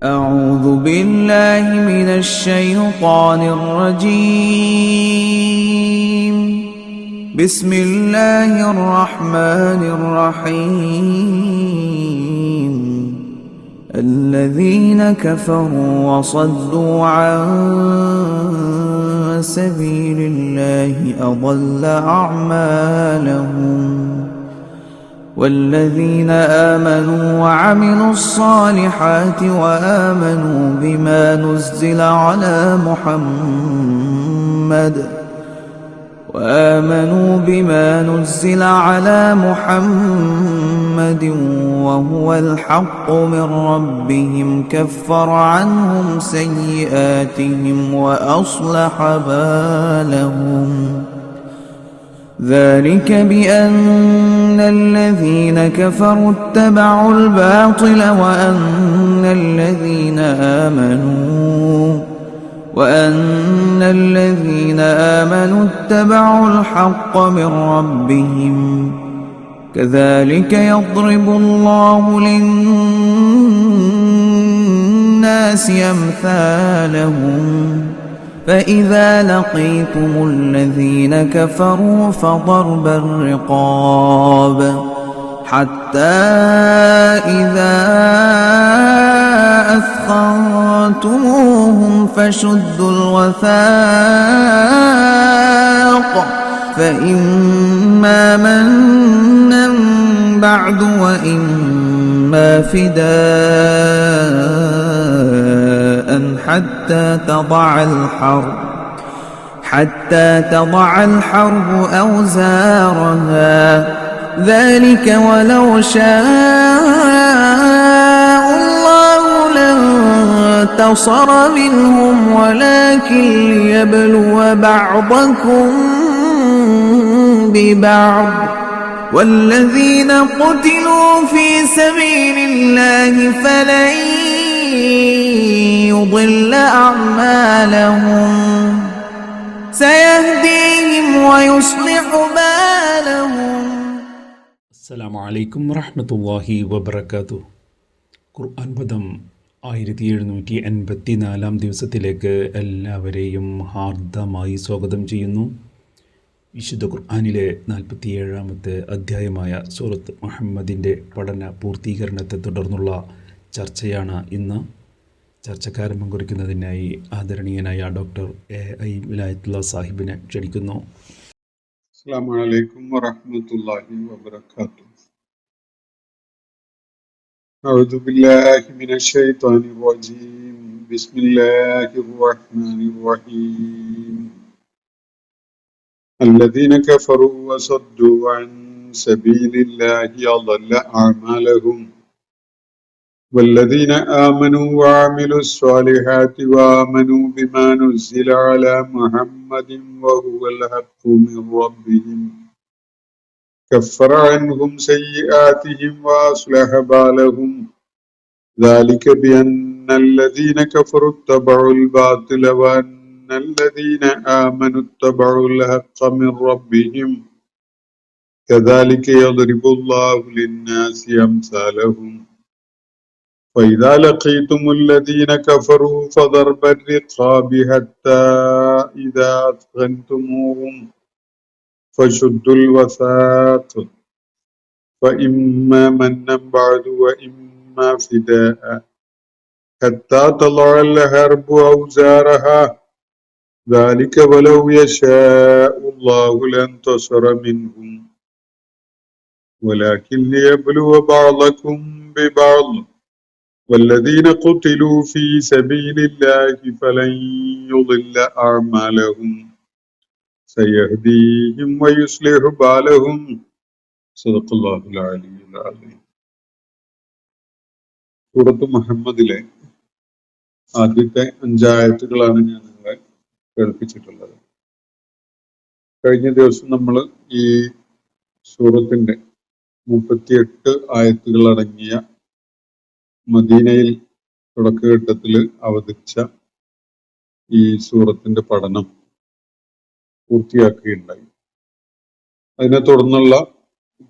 أعوذ بالله من الشيطان الرجيم. بسم الله الرحمن الرحيم. الذين كفروا وصدوا عن سبيل الله أضل أعمالهم. والذين آمنوا وعملوا الصالحات وآمنوا بما نزل على محمد وهو الحق من ربهم كفر عنهم سيئاتهم وأصلح بالهم. ذلك بأن الذين كفروا اتبعوا الباطل وأن الذين آمنوا اتبعوا الحق من ربهم. كذلك يضرب الله للناس أمثالهم. فإذا لقيتم الذين كفروا فضرب الرقاب حتى إذا أثخنتموهم فشدوا الوثاق فإما منا بعد وإما فداء حتى تضع الحرب أوزارها. ذلك ولو شاء الله لانتصر منهم ولكن ليبلو بعضكم ببعض. والذين قتلوا في سبيل الله فلن يضل أعمالهم سيهديهم ويصلح بالهم. അസ്സലാമു അലൈക്കും വറഹ്മത്തുള്ളാഹി വബറകാതുഹു. ഖുർആൻ പദം 1784 ദിവസത്തിലേക്ക് എല്ലാവരെയും ഹാർദമായി സ്വാഗതം ചെയ്യുന്നു. വിശുദ്ധ ഖുർആനിലെ 47-ാമത്തെ അധ്യായമായ സൂറത്ത് മുഹമ്മദിൻ്റെ പഠന പൂർത്തീകരണത്തെ തുടർന്നുള്ള ചർച്ചയാണ് ഇന്ന്. ചർച്ചക്കാരൻ പങ്കെടുക്കുന്നതിനായി ആദരണീയനായ ഡോക്ടർ A.I. വിലായത്തുള്ള സാഹിബിനെ ക്ഷണിക്കുന്നു. അസ്സലാമു അലൈക്കും വറഹ്മത്തുള്ളാഹി വബറകാതുഹു. അഊദു ബില്ലാഹി മിനശ് ശൈത്വാനിർ റജീം. ബിസ്മില്ലാഹിർ റഹ്മാനിർ റഹീം. الذين كفروا وصدوا عن سبيل الله أضل أعمالهم. والذين آمنوا وعملوا الصالحات وآمنوا بما نزل على محمد وهو الحق من ربهم كفر عنهم سيئاتهم وأصلح بالهم. ذلك بأن الذين كفروا اتبعوا الباطل وأن الذين آمنوا اتبعوا الحق من ربهم. كذلك يضرب الله للناس أمثالهم. فإذا لقيتم الذين كفروا فضرب الرقاب حتى إذا أثخنتموهم فشدوا الوثاق فإما منا بعد وإما فداء حتى تضع الحرب أوزارها. ذلك ولو يشاء الله لانتصر منهم ولكن ليبلو بعضكم ببعض. والذين قتلوا في سبيل الله فلن يضل أعمالهم سيهديهم ويصلح بالهم. صدق الله العلي العظيم. സൂറത്ത് മുഹമ്മദിലെ ആദ്യത്തെ 5 ആയത്തുകളാണ് ഞാൻ നിങ്ങളെ കേൾപ്പിച്ചിട്ടുള്ളത്. കഴിഞ്ഞ ദിവസം നമ്മൾ ഈ സൂറത്തിന്റെ 38 ആയത്തുകൾ അടങ്ങിയ മദീനയിൽ തുടക്കഘട്ടത്തിൽ അവതരിച്ച ഈ സൂറത്തിന്റെ പഠനം പൂർത്തിയാക്കുകയുണ്ടായി. അതിനെ തുടർന്നുള്ള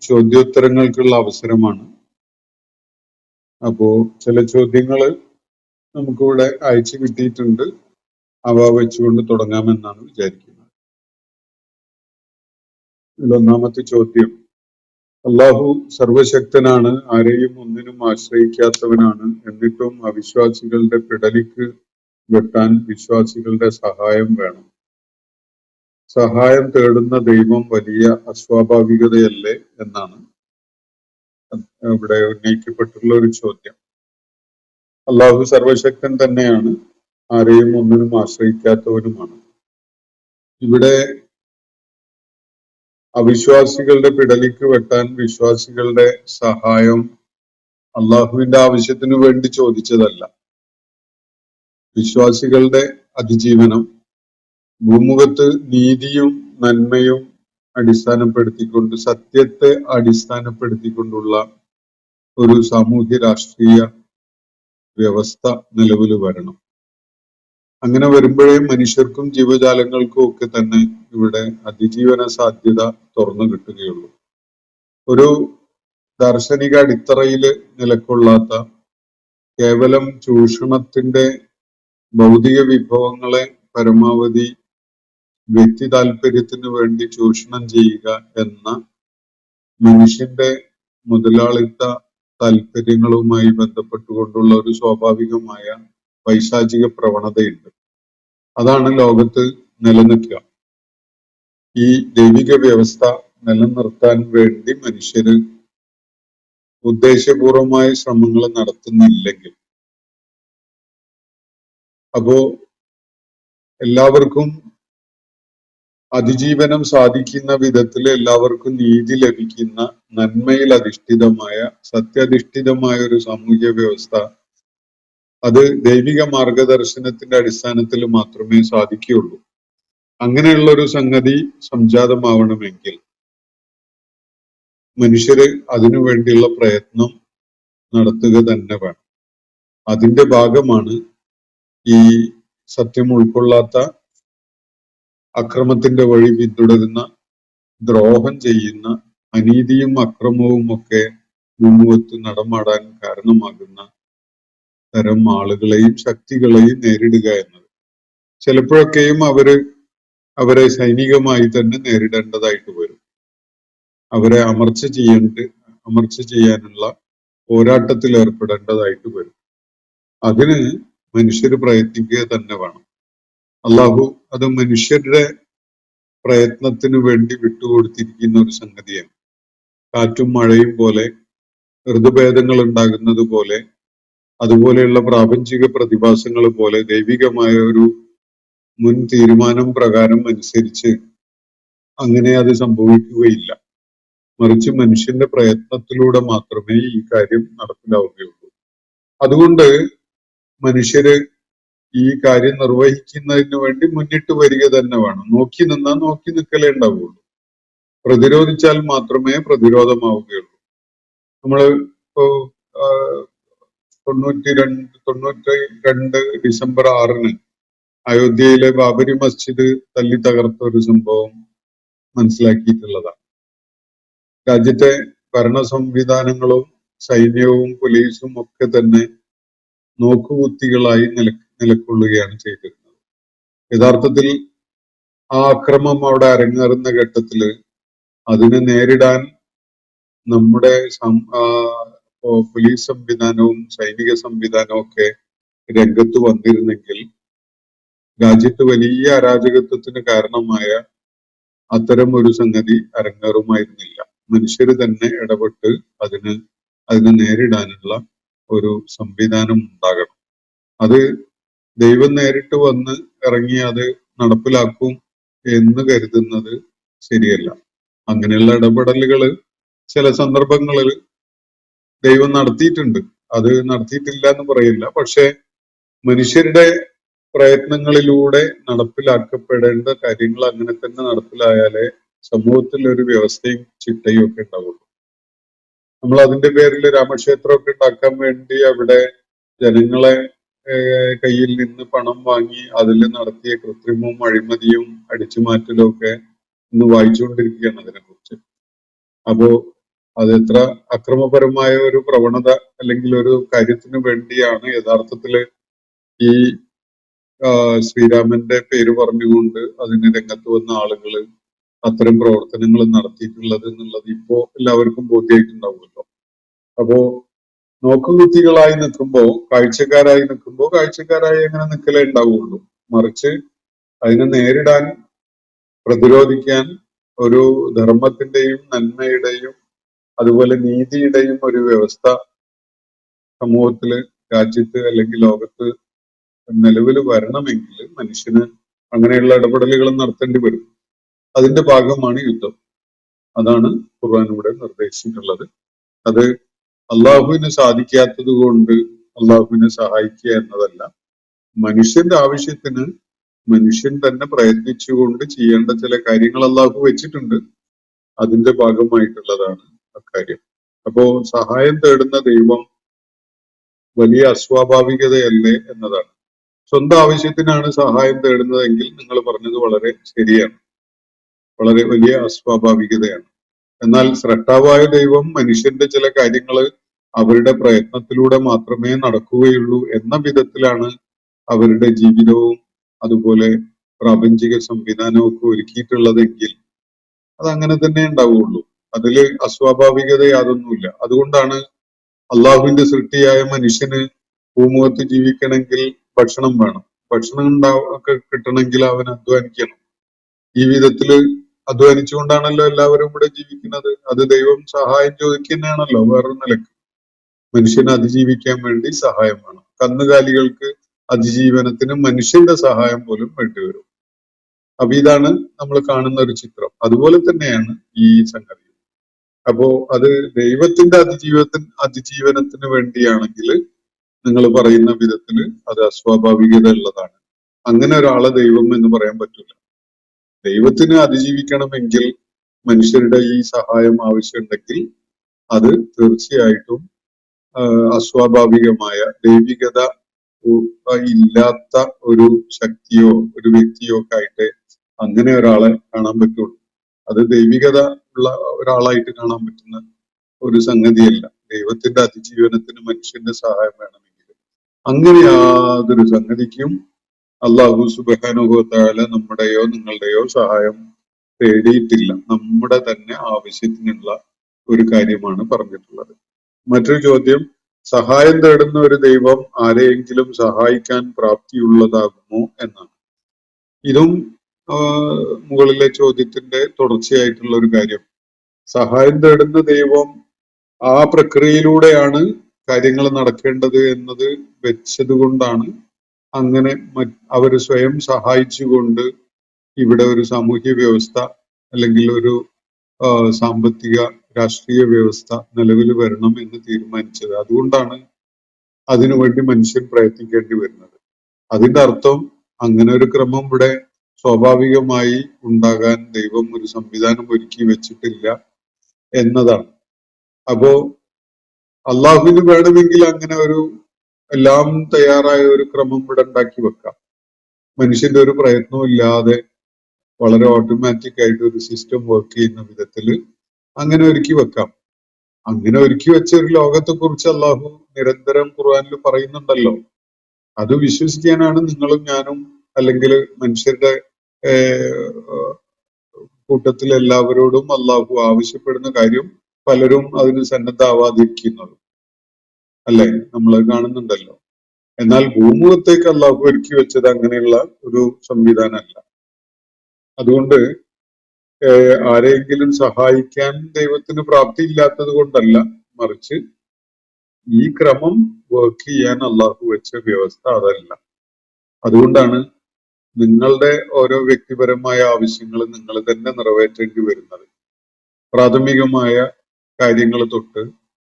ചോദ്യോത്തരങ്ങൾക്കുള്ള അവസരമാണ്. അപ്പോ ചില ചോദ്യങ്ങൾ നമുക്കിവിടെ അയച്ചു കിട്ടിയിട്ടുണ്ട്. അവ വെച്ചുകൊണ്ട് തുടങ്ങാമെന്നാണ് വിചാരിക്കുന്നത്. ഇതിലൊന്നാമത്തെ ചോദ്യം, അള്ളാഹു സർവശക്തനാണ്, ആരെയും ഒന്നിനും ആശ്രയിക്കാത്തവനാണ്. എന്നിട്ടും അവിശ്വാസികളുടെ പിടലിക്ക് വെട്ടാൻ വിശ്വാസികളുടെ സഹായം വേണം. സഹായം തേടുന്ന ദൈവം വലിയ അസ്വാഭാവികതയല്ലേ എന്നാണ് ഇവിടെ ഉന്നയിക്കപ്പെട്ടുള്ള ഒരു ചോദ്യം. അള്ളാഹു സർവശക്തൻ തന്നെയാണ്, ആരെയും ഒന്നിനും ആശ്രയിക്കാത്തവനുമാണ്. ഇവിടെ അവിശ്വാസികളുടെ പിടലിക്ക് വെട്ടാൻ വിശ്വാസികളുടെ സഹായം അള്ളാഹുവിന്റെ ആവശ്യത്തിനു വേണ്ടി ചോദിച്ചതല്ല. വിശ്വാസികളുടെ അതിജീവനം ഭൂമുഖത്ത് നീതിയും നന്മയും അടിസ്ഥാനപ്പെടുത്തിക്കൊണ്ട്, സത്യത്തെ അടിസ്ഥാനപ്പെടുത്തിക്കൊണ്ടുള്ള ഒരു സാമൂഹ്യ രാഷ്ട്രീയ വ്യവസ്ഥ നിലവിൽ വരണം. അങ്ങനെ വരുമ്പോഴേ മനുഷ്യർക്കും ജീവജാലങ്ങൾക്കും ഒക്കെ തന്നെ ഇവിടെ അതിജീവന സാധ്യത തുറന്നു കിട്ടുകയുള്ളൂ. ഒരു ദാർശനിക അടിത്തറയിൽ നിലകൊള്ളാത്ത, കേവലം ചൂഷണത്തിന്റെ ഭൗതിക വിഭവങ്ങളെ പരമാവധി വ്യക്തി താല്പര്യത്തിന് വേണ്ടി ചൂഷണം ചെയ്യുക എന്ന മനുഷ്യന്റെ മുതലാളിത്ത താല്പര്യങ്ങളുമായി ബന്ധപ്പെട്ടുകൊണ്ടുള്ള ഒരു സ്വാഭാവികമായ പൈശാചിക പ്രവണതയുണ്ട്. അതാണ് ലോകത്ത് നിലനിൽക്കുക. ഈ ദൈവിക വ്യവസ്ഥ നിലനിർത്താൻ വേണ്ടി മനുഷ്യര് ഉദ്ദേശപൂർവമായ ശ്രമങ്ങൾ നടത്തുന്നില്ലെങ്കിൽ, അപ്പോ എല്ലാവർക്കും അതിജീവനം സാധിക്കുന്ന വിധത്തിൽ എല്ലാവർക്കും നീതി ലഭിക്കുന്ന, നന്മയിൽ അധിഷ്ഠിതമായ, സത്യാധിഷ്ഠിതമായ ഒരു സാമൂഹ്യ വ്യവസ്ഥ, അത് ദൈവിക മാർഗദർശനത്തിന്റെ അടിസ്ഥാനത്തിൽ മാത്രമേ സാധിക്കുകയുള്ളൂ. അങ്ങനെയുള്ള ഒരു സംഗതി സംജാതമാവണമെങ്കിൽ മനുഷ്യര് അതിനു വേണ്ടിയുള്ള പ്രയത്നം നടത്തുക തന്നെ വേണം. അതിന്റെ ഭാഗമാണ് ഈ സത്യം ഉൾക്കൊള്ളാത്ത, അക്രമത്തിന്റെ വഴി പിന്തുടരുന്ന, ദ്രോഹം ചെയ്യുന്ന, അനീതിയും അക്രമവും ഒക്കെ ഭൂമുഖത്ത് നടമാടാൻ കാരണമാകുന്ന തരം ആളുകളെയും ശക്തികളെയും നേരിടുക എന്നത്. ചിലപ്പോഴൊക്കെയും അവരെ സൈനികമായി തന്നെ നേരിടേണ്ടതായിട്ട് വരും. അവരെ അമർച്ച ചെയ്യാനുള്ള പോരാട്ടത്തിൽ ഏർപ്പെടേണ്ടതായിട്ട് വരും. അതിന് മനുഷ്യർ പ്രയത്നിക്കുക തന്നെ വേണം. അള്ളാഹു അത് മനുഷ്യരുടെ പ്രയത്നത്തിന് വേണ്ടി വിട്ടുകൊടുത്തിരിക്കുന്ന ഒരു സംഗതിയാണ്. കാറ്റും മഴയും പോലെ, ഋതുഭേദങ്ങൾ ഉണ്ടാകുന്നത് പോലെ, അതുപോലെയുള്ള പ്രാപഞ്ചിക പ്രതിഭാസങ്ങൾ പോലെ ദൈവികമായ ഒരു മുൻ തീരുമാനം പ്രകാരം അനുസരിച്ച് അങ്ങനെ അത് സംഭവിക്കുകയില്ല. മറിച്ച് മനുഷ്യന്റെ പ്രയത്നത്തിലൂടെ മാത്രമേ ഈ കാര്യം നടപ്പിലാവുകയുള്ളൂ. അതുകൊണ്ട് മനുഷ്യര് ഈ കാര്യം നിർവഹിക്കുന്നതിന് വേണ്ടി മുന്നിട്ട് വരിക തന്നെ വേണം. നോക്കി നിൽക്കലേ ഉണ്ടാവുകയുള്ളൂ. പ്രതിരോധിച്ചാൽ മാത്രമേ പ്രതിരോധമാവുകയുള്ളൂ. നമ്മള് ഇപ്പോ 92 ഡിസംബർ 6 അയോധ്യയിലെ ബാബരി മസ്ജിദ് തല്ലി തകർത്ത ഒരു സംഭവം മനസ്സിലാക്കിയിട്ടുള്ളതാണ്. രാജ്യത്തെ ഭരണ സംവിധാനങ്ങളും സൈന്യവും പോലീസും ഒക്കെ തന്നെ നോക്കുകുത്തികളായി നിലകൊള്ളുകയാണ് ചെയ്തിരുന്നത്. യഥാർത്ഥത്തിൽ ആ അക്രമം അവിടെ അരങ്ങേറുന്ന ഘട്ടത്തില് അതിനെ നേരിടാൻ നമ്മുടെ പോലീസ് സംവിധാനവും സൈനിക സംവിധാനവും ഒക്കെ രംഗത്ത് വന്നിരുന്നെങ്കിൽ രാജ്യത്ത് വലിയ അരാജകത്വത്തിന് കാരണമായ അത്തരം ഒരു സംഗതി അരങ്ങേറുമായിരുന്നില്ല. മനുഷ്യര് തന്നെ ഇടപെട്ട് അതിനെ നേരിടാനുള്ള ഒരു സംവിധാനം ഉണ്ടാകണം. അത് ദൈവം നേരിട്ട് വന്ന് ഇറങ്ങി അത് നടപ്പിലാക്കും എന്ന് കരുതുന്നത് ശരിയല്ല. അങ്ങനെയുള്ള ഇടപെടലുകൾ ചില സന്ദർഭങ്ങളിൽ ദൈവം നടത്തിയിട്ടുണ്ട്. അത് നടത്തിയിട്ടില്ല എന്ന് പറയില്ല. പക്ഷെ മനുഷ്യരുടെ പ്രയത്നങ്ങളിലൂടെ നടപ്പിലാക്കപ്പെടേണ്ട കാര്യങ്ങൾ അങ്ങനെ തന്നെ നടപ്പിലായാലേ സമൂഹത്തിൽ ഒരു വ്യവസ്ഥയും ചിട്ടയും ഒക്കെ ഉണ്ടാവുള്ളൂ. നമ്മൾ അതിന്റെ പേരിൽ രാമക്ഷേത്രമൊക്കെ ഉണ്ടാക്കാൻ വേണ്ടി അവിടെ ജനങ്ങളെ കയ്യിൽ നിന്ന് പണം വാങ്ങി അതിൽ നടത്തിയ കൃത്രിമവും അഴിമതിയും അടിച്ചുമാറ്റലും ഒക്കെ ഇന്ന് വായിച്ചുകൊണ്ടിരിക്കുകയാണ് അതിനെക്കുറിച്ച്. അപ്പോ അത് എത്ര അക്രമപരമായ ഒരു പ്രവണത അല്ലെങ്കിൽ ഒരു കാര്യത്തിന് വേണ്ടിയാണ് യഥാർത്ഥത്തില് ഈ ശ്രീരാമന്റെ പേര് പറഞ്ഞുകൊണ്ട് അതിന് രംഗത്ത് വന്ന ആളുകള് അത്തരം പ്രവർത്തനങ്ങൾ നടത്തിയിട്ടുള്ളത് എന്നുള്ളത് ഇപ്പോ എല്ലാവർക്കും ബോധ്യമായിട്ടുണ്ടാവുമല്ലോ. അപ്പോ നോക്കുകുത്തികളായി നിൽക്കുമ്പോ, കാഴ്ചക്കാരായി നിൽക്കുമ്പോ കാഴ്ചക്കാരായി അങ്ങനെ നിൽക്കലേ ഉണ്ടാവുള്ളൂ. മറിച്ച് അതിനെ നേരിടാൻ, പ്രതിരോധിക്കാൻ ഒരു ധർമ്മത്തിന്റെയും നന്മയുടെയും അതുപോലെ നീതിയുടെയും ഒരു വ്യവസ്ഥ സമൂഹത്തില്, രാജ്യത്ത് അല്ലെങ്കിൽ ലോകത്ത് നിലവിൽ വരണമെങ്കിൽ മനുഷ്യന് അങ്ങനെയുള്ള ഇടപെടലുകൾ നടത്തേണ്ടി വരും. അതിന്റെ ഭാഗമാണ് യുദ്ധം. അതാണ് ഖുർആൻ ഇവിടെ നിർദ്ദേശിച്ചിട്ടുള്ളത്. അത് അള്ളാഹുവിന് സാധിക്കാത്തത് കൊണ്ട് അള്ളാഹുവിനെ സഹായിക്കുക എന്നതല്ല, മനുഷ്യന്റെ ആവശ്യത്തിന് മനുഷ്യൻ തന്നെ പ്രയത്നിച്ചുകൊണ്ട് ചെയ്യേണ്ട ചില കാര്യങ്ങൾ അള്ളാഹു വെച്ചിട്ടുണ്ട്. അതിന്റെ ഭാഗമായിട്ടുള്ളതാണ് അക്കാര്യം. അപ്പോ സഹായം തേടുന്ന ദൈവം വലിയ അസ്വാഭാവികതയല്ലേ എന്നതാണ്. സ്വന്തം ആവശ്യത്തിനാണ് സഹായം തേടുന്നതെങ്കിൽ നിങ്ങൾ പറഞ്ഞത് വളരെ ശരിയാണ്, വളരെ വലിയ അസ്വാഭാവികതയാണ്. എന്നാൽ സ്രഷ്ടാവായ ദൈവം മനുഷ്യന്റെ ചില കാര്യങ്ങള് അവരുടെ പ്രയത്നത്തിലൂടെ മാത്രമേ നടക്കുകയുള്ളൂ എന്ന വിധത്തിലാണ് അവരുടെ ജീവിതവും അതുപോലെ പ്രാപഞ്ചിക സംവിധാനവും ഒക്കെ ഒരുക്കിയിട്ടുള്ളതെങ്കിൽ അത് അങ്ങനെ തന്നെ ഉണ്ടാവുള്ളൂ. അതില് അസ്വാഭാവികത യാതൊന്നുമില്ല. അതുകൊണ്ടാണ് അള്ളാഹുവിന്റെ സൃഷ്ടിയായ മനുഷ്യന് ഭൂമുഖത്ത് ജീവിക്കണമെങ്കിൽ ഭക്ഷണം വേണം. ഭക്ഷണം ഒക്കെ കിട്ടണമെങ്കിൽ അവൻ അധ്വാനിക്കണം. ഈ വിധത്തില് അധ്വാനിച്ചുകൊണ്ടാണല്ലോ എല്ലാവരും ഇവിടെ ജീവിക്കുന്നത്. അത് ദൈവം സഹായം ചോദിക്കുന്നതാണല്ലോ. വേറൊരു നിലക്ക് മനുഷ്യനെ അതിജീവിക്കാൻ വേണ്ടി സഹായം വേണം. കന്നുകാലികൾക്ക് അതിജീവനത്തിന് മനുഷ്യന്റെ സഹായം പോലും വേണ്ടിവരും. അപ്പൊ ഇതാണ് നമ്മൾ കാണുന്ന ഒരു ചിത്രം. അതുപോലെ തന്നെയാണ് ഈ സംഗതി. അപ്പോ അത് ദൈവത്തിന്റെ അതിജീവനത്തിന് വേണ്ടിയാണെങ്കിൽ നിങ്ങൾ പറയുന്ന വിധത്തില് അത് അസ്വാഭാവികത ഉള്ളതാണ്. അങ്ങനെ ഒരാളെ ദൈവം എന്ന് പറയാൻ പറ്റില്ല. ദൈവത്തിന് അതിജീവിക്കണമെങ്കിൽ മനുഷ്യരുടെ ഈ സഹായം ആവശ്യമുണ്ടെങ്കിൽ അത് തീർച്ചയായിട്ടും അസ്വാഭാവികമായ ദൈവികത ഇല്ലാത്ത ഒരു ശക്തിയോ ഒരു വ്യക്തിയോ ഒക്കെ ആയിട്ട് അങ്ങനെ ഒരാളെ കാണാൻ പറ്റുള്ളൂ. അത് ദൈവികത ഉള്ള ഒരാളായിട്ട് കാണാൻ പറ്റുന്ന ഒരു സംഗതിയല്ല. ദൈവത്തിന്റെ അതിജീവനത്തിന് മനുഷ്യന്റെ സഹായം വേണമെങ്കിൽ അങ്ങനെ യാതൊരു സംഗതിക്കും അള്ളാഹു സുബ്ഹാനഹു വ തആല നമ്മുടെയോ നിങ്ങളുടെയോ സഹായം തേടിയിട്ടില്ല. നമ്മുടെ തന്നെ ആവശ്യത്തിനുള്ള ഒരു കാര്യമാണ് പറഞ്ഞിട്ടുള്ളത്. മറ്റൊരു ചോദ്യം, സഹായം തേടുന്ന ഒരു ദൈവം ആരെയെങ്കിലും സഹായിക്കാൻ പ്രാപ്തിയുള്ളതാകുമോ എന്നാണ്. ഇതും മുകളിലെ ചോദ്യത്തിന്റെ തുടർച്ചയായിട്ടുള്ള ഒരു കാര്യം. സഹായം തേടുന്ന ദൈവം ആ പ്രക്രിയയിലൂടെയാണ് കാര്യങ്ങൾ നടക്കേണ്ടത് എന്നത് വെച്ചത് കൊണ്ടാണ് അങ്ങനെ അവർ സ്വയം സഹായിച്ചുകൊണ്ട് ഇവിടെ ഒരു സാമൂഹ്യ വ്യവസ്ഥ അല്ലെങ്കിൽ ഒരു സാമ്പത്തിക രാഷ്ട്രീയ വ്യവസ്ഥ നിലവിൽ വരണം എന്ന് തീരുമാനിച്ചത്. അതുകൊണ്ടാണ് അതിനുവേണ്ടി മനുഷ്യൻ പ്രയത്നിക്കേണ്ടി വരുന്നത്. അതിന്റെ അർത്ഥം അങ്ങനെ ഒരു ക്രമം ഇവിടെ സ്വാഭാവികമായി ഉണ്ടാകാൻ ദൈവം ഒരു സംവിധാനം ഒരുക്കി വെച്ചിട്ടില്ല എന്നതാണ്. അപ്പോ അള്ളാഹുവിന് വേണമെങ്കിൽ അങ്ങനെ ഒരു എല്ലാം തയ്യാറായ ഒരു ക്രമം ഇവിടെ ഉണ്ടാക്കി വെക്കാം. മനുഷ്യന്റെ ഒരു പ്രയത്നവും ഇല്ലാതെ വളരെ ഓട്ടോമാറ്റിക് ആയിട്ട് ഒരു സിസ്റ്റം വർക്ക് ചെയ്യുന്ന വിധത്തില് അങ്ങനെ ഒരുക്കി വെക്കാം. അങ്ങനെ ഒരുക്കി വെച്ച ഒരു ലോകത്തെ കുറിച്ച് അള്ളാഹു നിരന്തരം ഖുർആനിൽ പറയുന്നുണ്ടല്ലോ. അത് വിശ്വസിക്കാനാണ് നിങ്ങളും ഞാനും അല്ലെങ്കിൽ മനുഷ്യരുടെ കൂട്ടത്തിൽ എല്ലാവരോടും അള്ളാഹു ആവശ്യപ്പെടുന്ന കാര്യം പലരും അതിന് സന്നദ്ധാവാതിരിക്കുന്നത് അല്ലെ, നമ്മൾ കാണുന്നുണ്ടല്ലോ. എന്നാൽ ഭൂമുഖത്തേക്ക് അള്ളാഹു ഒരുക്കി വെച്ചത് അങ്ങനെയുള്ള ഒരു സംവിധാനമല്ല. അതുകൊണ്ട് ആരെയെങ്കിലും സഹായിക്കാൻ ദൈവത്തിന് പ്രാപ്തിയില്ലാത്തത് കൊണ്ടല്ല, മറിച്ച് ഈ ക്രമം വർക്ക് ചെയ്യാൻ അള്ളാഹു വെച്ച വ്യവസ്ഥ അതല്ല. അതുകൊണ്ടാണ് നിങ്ങളുടെ ഓരോ വ്യക്തിപരമായ ആവശ്യങ്ങൾ നിങ്ങൾ തന്നെ നിറവേറ്റേണ്ടി വരുന്നത്. പ്രാഥമികമായ കാര്യങ്ങൾ തൊട്ട്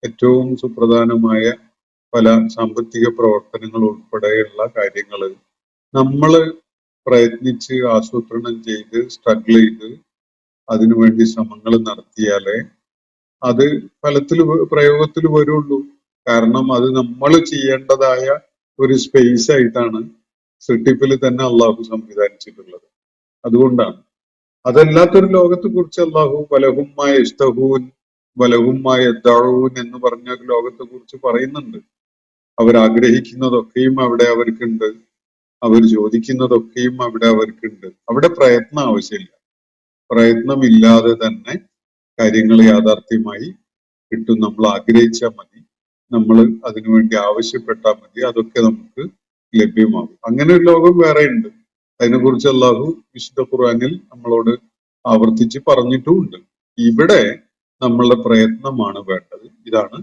ഏറ്റവും സുപ്രധാനമായ പല സാമ്പത്തിക പ്രവർത്തനങ്ങൾ ഉൾപ്പെടെയുള്ള കാര്യങ്ങൾ നമ്മൾ പ്രയത്നിച്ച് ആസൂത്രണം ചെയ്ത് സ്ട്രഗിൾ ചെയ്ത് അതിനുവേണ്ടി ശ്രമങ്ങൾ നടത്തിയാലേ അത് പ്രയോഗത്തിൽ വരുള്ളൂ. കാരണം അത് നമ്മൾ ചെയ്യേണ്ടതായ ഒരു സ്പേസ് ആയിട്ടാണ് സൃഷ്ടിപ്പിൽ തന്നെ അള്ളാഹു സംവിധാനിച്ചിട്ടുള്ളത്. അതുകൊണ്ടാണ് അതല്ലാത്തൊരു ലോകത്തെ കുറിച്ച് അള്ളാഹു വലഹുമായ ഇസ്തഹൂൻ വലഹുമായ ദഊൻ എന്ന് പറഞ്ഞ ഒരു ലോകത്തെ കുറിച്ച് പറയുന്നുണ്ട്. അവരാഗ്രഹിക്കുന്നതൊക്കെയും അവിടെ അവർക്കുണ്ട്, അവർ ചോദിക്കുന്നതൊക്കെയും അവിടെ അവർക്കുണ്ട്. അവിടെ പ്രയത്നം ആവശ്യമില്ല. പ്രയത്നമില്ലാതെ തന്നെ കാര്യങ്ങൾ യാഥാർത്ഥ്യമായി കിട്ടും. നമ്മൾ ആഗ്രഹിച്ചാൽ മതി, നമ്മൾ അതിനുവേണ്ടി ആവശ്യപ്പെട്ടാൽ മതി, അതൊക്കെ നമുക്ക് ലഭ്യമാകും. അങ്ങനെ ഒരു ലോകം വേറെ ഉണ്ട്. അതിനെക്കുറിച്ച് അള്ളാഹു വിശുദ്ധ ഖുർആനിൽ നമ്മളോട് ആവർത്തിച്ച് പറഞ്ഞിട്ടുമുണ്ട്. ഇവിടെ നമ്മളുടെ പ്രയത്നമാണ് വേണ്ടത്. ഇതാണ്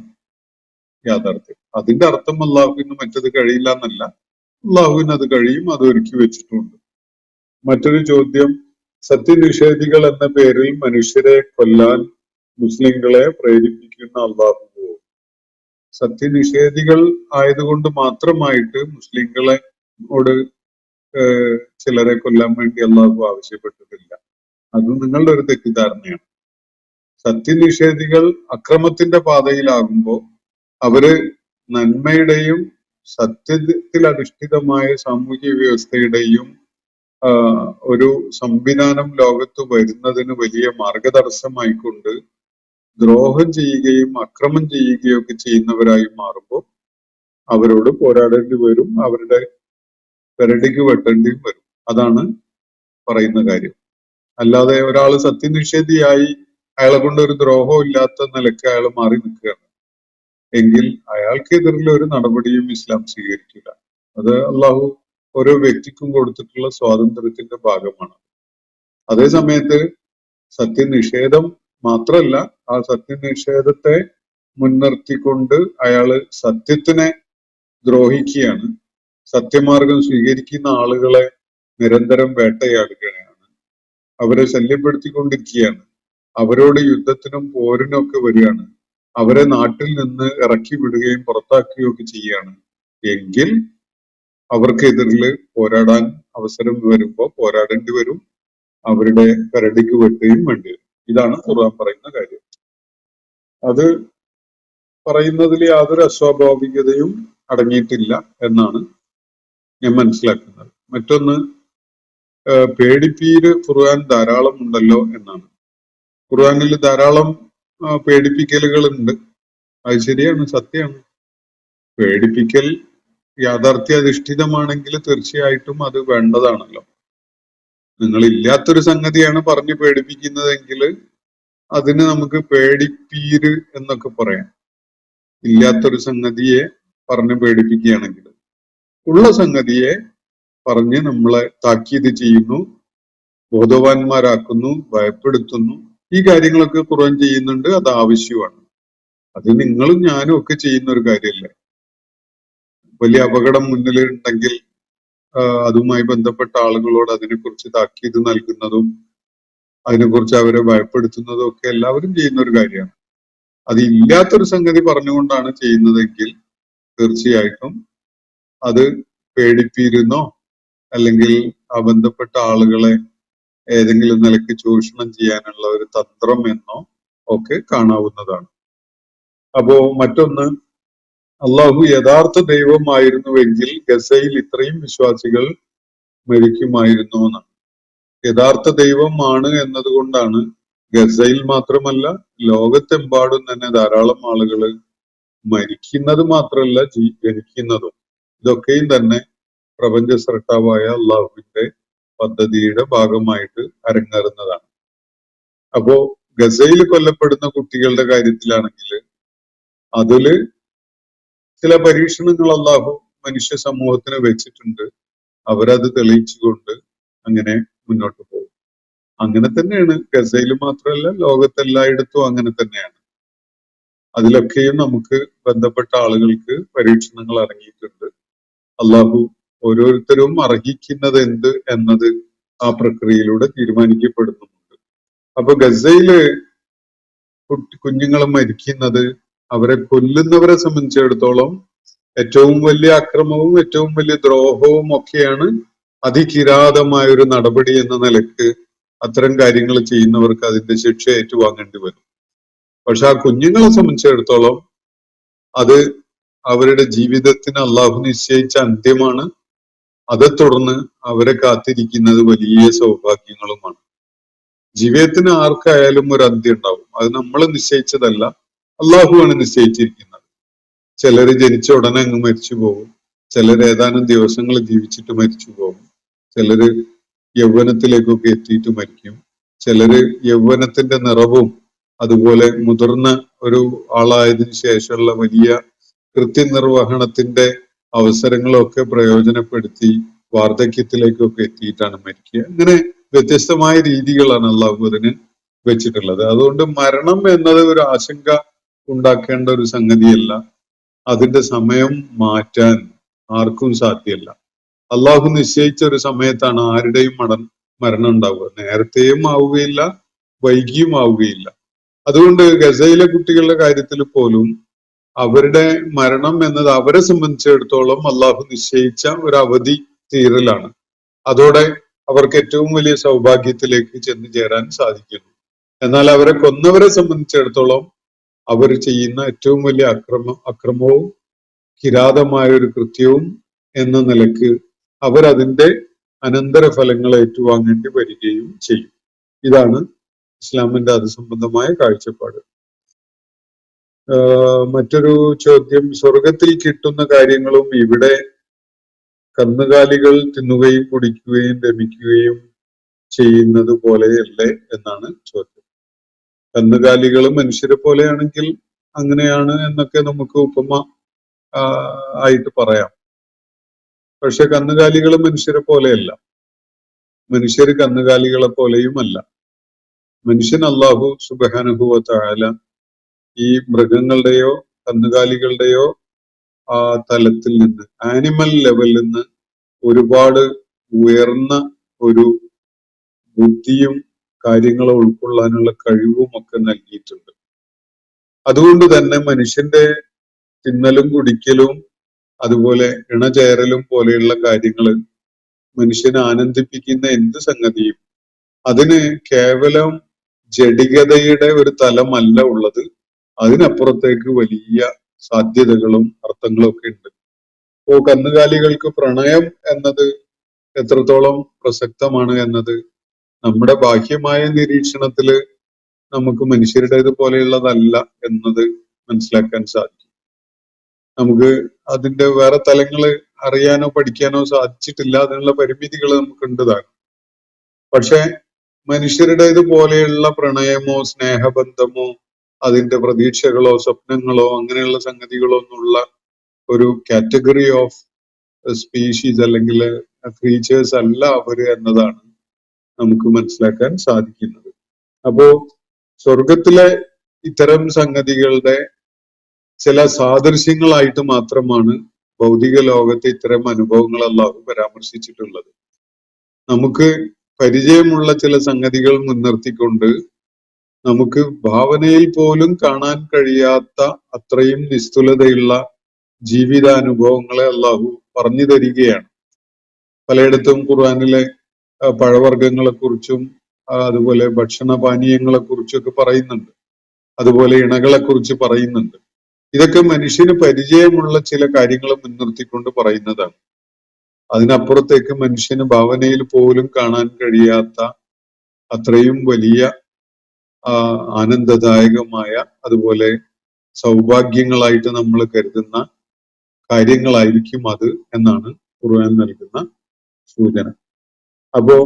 യാഥാർത്ഥ്യം. അതിന്റെ അർത്ഥം അള്ളാഹുവിന് മറ്റത് കഴിയില്ല എന്നല്ല. അള്ളാഹുവിന് അത് കഴിയും, അത് ഒരുക്കി വെച്ചിട്ടുണ്ട്. മറ്റൊരു ചോദ്യം, സത്യനിഷേധികൾ എന്ന പേരിൽ മനുഷ്യരെ കൊല്ലാൻ മുസ്ലിങ്ങളെ പ്രേരിപ്പിക്കുന്ന അള്ളാഹുവോ? സത്യനിഷേധികൾ ആയതുകൊണ്ട് മാത്രമായിട്ട് മുസ്ലിങ്ങളോട് ചിലരെ കൊല്ലാൻ വേണ്ടി അള്ളാഹു ആവശ്യപ്പെട്ടിട്ടില്ല. അത് നിങ്ങളുടെ ഒരു തെറ്റിദ്ധാരണയാണ്. സത്യനിഷേധികൾ അക്രമത്തിന്റെ പാതയിലാകുമ്പോൾ അവര് നന്മയുടെയും സത്യത്തിൽ അധിഷ്ഠിതമായ സാമൂഹ്യ വ്യവസ്ഥയുടെയും ഒരു സംവിധാനം ലോകത്ത് വരുന്നതിന് വലിയ മാർഗതടസ്സമായിക്കൊണ്ട് ദ്രോഹം ചെയ്യുകയും അക്രമം ചെയ്യുകയും ഒക്കെ ചെയ്യുന്നവരായി മാറുമ്പോൾ അവരോട് പോരാടേണ്ടി വരും, അവരുടെ പെരടിക്ക് വെട്ടേണ്ടിയും വരും. അതാണ് പറയുന്ന കാര്യം. അല്ലാതെ ഒരാൾ സത്യനിഷേധിയായി അയാളെ കൊണ്ട് ഒരു ദ്രോഹവും ഇല്ലാത്ത നിലയ്ക്ക് അയാൾ മാറി നിൽക്കുകയാണ് എങ്കിൽ അയാൾക്കെതിരിൽ ഒരു നടപടിയും ഇസ്ലാം സ്വീകരിക്കില്ല. അത് അള്ളാഹു ഓരോ വ്യക്തിക്കും കൊടുത്തിട്ടുള്ള സ്വാതന്ത്ര്യത്തിന്റെ ഭാഗമാണ്. അതേ സമയത്ത് സത്യനിഷേധം മാത്രമല്ല, ആ സത്യനിഷേധത്തെ മുൻനിർത്തിക്കൊണ്ട് അയാള് സത്യത്തിനെ ദ്രോഹിക്കുകയാണ്, സത്യമാർഗം സ്വീകരിക്കുന്ന ആളുകളെ നിരന്തരം വേട്ടയാടുകയാണ്, അവരെ ശല്യപ്പെടുത്തിക്കൊണ്ടിരിക്കുകയാണ്, അവരോട് യുദ്ധത്തിനും പോരിനും ഒക്കെ വരികയാണ്, അവരെ നാട്ടിൽ നിന്ന് ഇറക്കി വിടുകയും പുറത്താക്കുകയും ഒക്കെ ചെയ്യുകയാണ് എങ്കിൽ അവർക്കെതിരിൽ പോരാടാൻ അവസരം വരുമ്പോൾ പോരാടേണ്ടി വരും, അവരുടെ കരടിക്ക് വെട്ടുകയും വേണ്ടി വരും. ഇതാണ് ഖുർആൻ പറയുന്ന കാര്യം. അത് പറയുന്നതിൽ യാതൊരു അസ്വാഭാവികതയും അടങ്ങിയിട്ടില്ല എന്നാണ് ഞാൻ മനസ്സിലാക്കുന്നത്. മറ്റൊന്ന്, പേടിപ്പീര് ഖുർആൻ ധാരാളം ഉണ്ടല്ലോ എന്നാണ്. ഖുർആനിൽ ധാരാളം പേടിപ്പിക്കലുകൾ ഉണ്ട്. അത് ശരിയാണ്, സത്യമാണ്. പേടിപ്പിക്കൽ യാഥാർത്ഥ്യാധിഷ്ഠിതമാണെങ്കിൽ തീർച്ചയായിട്ടും അത് വേണ്ടതാണല്ലോ. നിങ്ങൾ ഇല്ലാത്തൊരു സംഗതിയാണ് പറഞ്ഞ് പേടിപ്പിക്കുന്നതെങ്കിൽ അതിന് നമുക്ക് പേടിപ്പീര് എന്നൊക്കെ പറയാം. ഇല്ലാത്തൊരു സംഗതിയെ പറഞ്ഞ് പേടിപ്പിക്കുകയാണെങ്കിൽ, ഉള്ള സംഗതിയെ പറഞ്ഞ് നമ്മളെ താക്കീത് ചെയ്യുന്നു, ബോധവാന്മാരാക്കുന്നു, ഭയപ്പെടുത്തുന്നു. ഈ കാര്യങ്ങളൊക്കെ ഖുർആൻ ചെയ്യുന്നുണ്ട്, അത് ആവശ്യമാണ്. അത് നിങ്ങളും ഞാനും ഒക്കെ ചെയ്യുന്ന ഒരു കാര്യമല്ലേ. വലിയ അപകടം മുന്നിൽ ഉണ്ടെങ്കിൽ അതുമായി ബന്ധപ്പെട്ട ആളുകളോട് അതിനെക്കുറിച്ച് താക്കീത് നൽകുന്നതും അതിനെക്കുറിച്ച് അവരെ ഭയപ്പെടുത്തുന്നതും ഒക്കെ എല്ലാവരും ചെയ്യുന്ന ഒരു കാര്യമാണ്. അത് ഇല്ലാത്തൊരു സംഗതി പറഞ്ഞുകൊണ്ടാണ് ചെയ്യുന്നതെങ്കിൽ തീർച്ചയായിട്ടും അത് പേടിപ്പിരുന്നോ അല്ലെങ്കിൽ ആ ബന്ധപ്പെട്ട ആളുകളെ ഏതെങ്കിലും നിലയ്ക്ക് ചൂഷണം ചെയ്യാനുള്ള ഒരു തന്ത്രം എന്നോ ഒക്കെ കാണാവുന്നതാണ്. അപ്പോ മറ്റൊന്ന്, അള്ളാഹു യഥാർത്ഥ ദൈവമായിരുന്നുവെങ്കിൽ ഗസയിൽ ഇത്രയും വിശ്വാസികൾ മരിക്കുമായിരുന്നു എന്നാണ്. യഥാർത്ഥ ദൈവമാണ് എന്നതുകൊണ്ടാണ് ഗസയിൽ മാത്രമല്ല ലോകത്തെമ്പാടും തന്നെ ധാരാളം ആളുകൾ മരിക്കുന്നത് മാത്രമല്ല ജനിക്കുന്നതും. ഇതൊക്കെയും തന്നെ പ്രപഞ്ച സൃഷ്ടാവായ അള്ളാഹുവിന്റെ പദ്ധതിയുടെ ഭാഗമായിട്ട് അരങ്ങേറുന്നതാണ്. അപ്പോ ഗസയിൽ കൊല്ലപ്പെടുന്ന കുട്ടികളുടെ കാര്യത്തിലാണെങ്കിൽ അതില് ചില പരീക്ഷണങ്ങൾ അള്ളാഹു മനുഷ്യ സമൂഹത്തിന് വെച്ചിട്ടുണ്ട്. അവരത് തെളിയിച്ചുകൊണ്ട് അങ്ങനെ മുന്നോട്ട് പോകും. അങ്ങനെ തന്നെയാണ് ഗസയിൽ മാത്രമല്ല ലോകത്തെല്ലായിടത്തും അങ്ങനെ തന്നെയാണ്. അതിലൊക്കെയും നമുക്ക് ബന്ധപ്പെട്ട ആളുകൾക്ക് പരീക്ഷണങ്ങൾ ഇറങ്ങിയിട്ടുണ്ട്. അള്ളാഹു ഓരോരുത്തരും അർഹിക്കുന്നത് എന്ത് എന്നത് ആ പ്രക്രിയയിലൂടെ തീരുമാനിക്കപ്പെടുന്നുണ്ട്. അപ്പൊ ഗസയില് കുഞ്ഞുങ്ങൾ മരിക്കുന്നത് അവരെ കൊല്ലുന്നവരെ സംബന്ധിച്ചിടത്തോളം ഏറ്റവും വലിയ അക്രമവും ഏറ്റവും വലിയ ദ്രോഹവും ഒക്കെയാണ്. അതികിരാതമായ ഒരു നടപടി എന്ന നിലക്ക് അത്തരം കാര്യങ്ങൾ ചെയ്യുന്നവർക്ക് അതിന്റെ ശിക്ഷ ഏറ്റുവാങ്ങേണ്ടി വരും. പക്ഷെ ആ കുഞ്ഞുങ്ങളെ സംബന്ധിച്ചിടത്തോളം അത് അവരുടെ ജീവിതത്തിന് അള്ളാഹു നിശ്ചയിച്ച അന്ത്യമാണ്. അതേ തുടർന്ന് അവരെ കാത്തിരിക്കുന്നത് വലിയ സൗഭാഗ്യങ്ങളുമാണ്. ജീവിതത്തിന് ആർക്കായാലും ഒരു അന്ത്യം ഉണ്ടാവും. അത് നമ്മൾ നിശ്ചയിച്ചതല്ല, അള്ളാഹുവാണ് നിശ്ചയിച്ചിരിക്കുന്നത്. ചിലര് ജനിച്ച ഉടനെ അങ്ങ് മരിച്ചു പോകും, ചിലർ ഏതാനും ദിവസങ്ങൾ ജീവിച്ചിട്ട് മരിച്ചു പോകും, ചിലര് യൗവനത്തിലേക്കൊക്കെ എത്തിയിട്ട് മരിക്കും, ചിലര് യൗവനത്തിന്റെ നിറവും അതുപോലെ മുതിർന്ന ഒരു ആളായതിനു ശേഷമുള്ള വലിയ കൃത്യനിർവഹണത്തിന്റെ അവസരങ്ങളൊക്കെ പ്രയോജനപ്പെടുത്തി വാർദ്ധക്യത്തിലേക്കൊക്കെ എത്തിയിട്ടാണ് മരിക്കുക. ഇങ്ങനെ വ്യത്യസ്തമായ രീതികളാണ് അള്ളാഹു അതിന് വെച്ചിട്ടുള്ളത്. അതുകൊണ്ട് മരണം എന്നത് ഒരു ആശങ്ക ഉണ്ടാക്കേണ്ട ഒരു സംഗതിയല്ല. അതിന്റെ സമയം മാറ്റാൻ ആർക്കും സാധ്യമല്ല. അള്ളാഹു നിശ്ചയിച്ച ഒരു സമയത്താണ് ആരുടെയും മരണം ഉണ്ടാവുക. നേരത്തെയും ആവുകയില്ല, വൈകിയും ആവുകയില്ല. അതുകൊണ്ട് ഗസയിലെ കുട്ടികളുടെ കാര്യത്തിൽ പോലും അവരുടെ മരണം എന്നത് അവരെ സംബന്ധിച്ചിടത്തോളം അള്ളാഹു നിശ്ചയിച്ച ഒരു അവധി തീരലാണ്. അതോടെ അവർക്ക് ഏറ്റവും വലിയ സൗഭാഗ്യത്തിലേക്ക് ചെന്ന് ചേരാൻ സാധിക്കുന്നു. എന്നാൽ അവരെ കൊന്നവരെ സംബന്ധിച്ചിടത്തോളം അവർ ചെയ്യുന്ന ഏറ്റവും വലിയ അക്രമവും കിരാതമായ ഒരു കൃത്യവും എന്ന നിലക്ക് അവരതിന്റെ അനന്തരഫലങ്ങൾ ഏറ്റുവാങ്ങേണ്ടി വരികയും ചെയ്യും. ഇതാണ് ഇസ്ലാമിന്റെ അത് സംബന്ധമായ കാഴ്ചപ്പാട്. മറ്റൊരു ചോദ്യം, സ്വർഗത്തിൽ കിട്ടുന്ന കാര്യങ്ങളും ഇവിടെ കന്നുകാലികൾ തിന്നുകയും കുടിക്കുകയും രമിക്കുകയും ചെയ്യുന്നത് പോലെയല്ലേ എന്നാണ് ചോദ്യം. കന്നുകാലികൾ മനുഷ്യരെ പോലെയാണെങ്കിൽ അങ്ങനെയാണ് എന്നൊക്കെ നമുക്ക് ഉപമ ആയിട്ട് പറയാം. പക്ഷെ കന്നുകാലികൾ മനുഷ്യരെ പോലെയല്ല, മനുഷ്യർ കന്നുകാലികളെ പോലെയും അല്ല. മനുഷ്യൻ അല്ലാഹു സുബ്ഹാനഹു വ തആല ഈ മൃഗങ്ങളുടെയോ കന്നുകാലികളുടെയോ ആ തലത്തിൽ നിന്ന്, ആനിമൽ ലെവലിൽ നിന്ന് ഒരുപാട് ഉയർന്ന ഒരു ബുദ്ധിയും കാര്യങ്ങളെ ഉൾക്കൊള്ളാനുള്ള കഴിവും ഒക്കെ നൽകിയിട്ടുണ്ട്. അതുകൊണ്ട് തന്നെ മനുഷ്യന്റെ തിന്നലും കുടിക്കലും അതുപോലെ ഇണചേരലും പോലെയുള്ള കാര്യങ്ങൾ മനുഷ്യനെ ആനന്ദിപ്പിക്കുന്ന എന്ത് സംഗതിയും അതിന് കേവലം ജഡികതയുടെ ഒരു തലമല്ല ഉള്ളത്, അതിനപ്പുറത്തേക്ക് വലിയ സാധ്യതകളും അർത്ഥങ്ങളും ഒക്കെ ഉണ്ട്. ഇപ്പോ കന്നുകാലികൾക്ക് പ്രണയം എന്നത് എത്രത്തോളം പ്രസക്തമാണ് എന്നത് നമ്മുടെ ബാഹ്യമായ നിരീക്ഷണത്തില് നമുക്ക് മനുഷ്യരുടേത് പോലെയുള്ളതല്ല എന്നത് മനസ്സിലാക്കാൻ സാധിക്കും. നമുക്ക് അതിന്റെ വേറെ തലങ്ങള് അറിയാനോ പഠിക്കാനോ സാധിച്ചിട്ടില്ല, അതിനുള്ള പരിമിതികൾ നമുക്കുണ്ട് താനും. പക്ഷെ മനുഷ്യരുടേത് പോലെയുള്ള പ്രണയമോ സ്നേഹബന്ധമോ അതിന്റെ പ്രതീക്ഷകളോ സ്വപ്നങ്ങളോ അങ്ങനെയുള്ള സംഗതികളോ ഒന്നുള്ള ഒരു കാറ്റഗറി ഓഫ് സ്പീഷീസ് അല്ലെങ്കിൽ ക്രീച്ചേഴ്സ് അല്ല അവര് എന്നതാണ് നമുക്ക് മനസ്സിലാക്കാൻ സാധിക്കുന്നത്. അപ്പോ സ്വർഗത്തിലെ ഇത്തരം സംഗതികളുടെ ചില സാദൃശ്യങ്ങളായിട്ട് മാത്രമാണ് ഭൗതിക ലോകത്തെ ഇത്തരം അനുഭവങ്ങൾ അല്ലാഹു പരാമർശിച്ചിട്ടുള്ളത്. നമുക്ക് പരിചയമുള്ള ചില സംഗതികൾ മുൻനിർത്തിക്കൊണ്ട് നമുക്ക് ഭാവനയിൽ പോലും കാണാൻ കഴിയാത്ത അത്രയും നിസ്തുലതയുള്ള ജീവിതാനുഭവങ്ങളെ അല്ലാഹു പറഞ്ഞു തരികയാണ്. പലയിടത്തും ഖുർആനിലെ പഴവർഗ്ഗങ്ങളെ കുറിച്ചും അതുപോലെ ഭക്ഷണപാനീയങ്ങളെ കുറിച്ചൊക്കെ പറയുന്നുണ്ട്, അതുപോലെ ഇണകളെ കുറിച്ച് പറയുന്നുണ്ട്. ഇതൊക്കെ മനുഷ്യന് പരിചയമുള്ള ചില കാര്യങ്ങൾ മുൻനിർത്തിക്കൊണ്ട് പറയുന്നതാണ്. അതിനപ്പുറത്തേക്ക് മനുഷ്യന് ഭാവനയിൽ പോലും കാണാൻ കഴിയാത്ത അത്രയും വലിയ ആനന്ദദായകമായ അതുപോലെ സൗഭാഗ്യങ്ങളായിട്ട് നമ്മൾ കരുതുന്ന കാര്യങ്ങളായിരിക്കും അത് എന്നാണ് ഖുർആൻ നൽകുന്ന സൂചന. അപ്പോ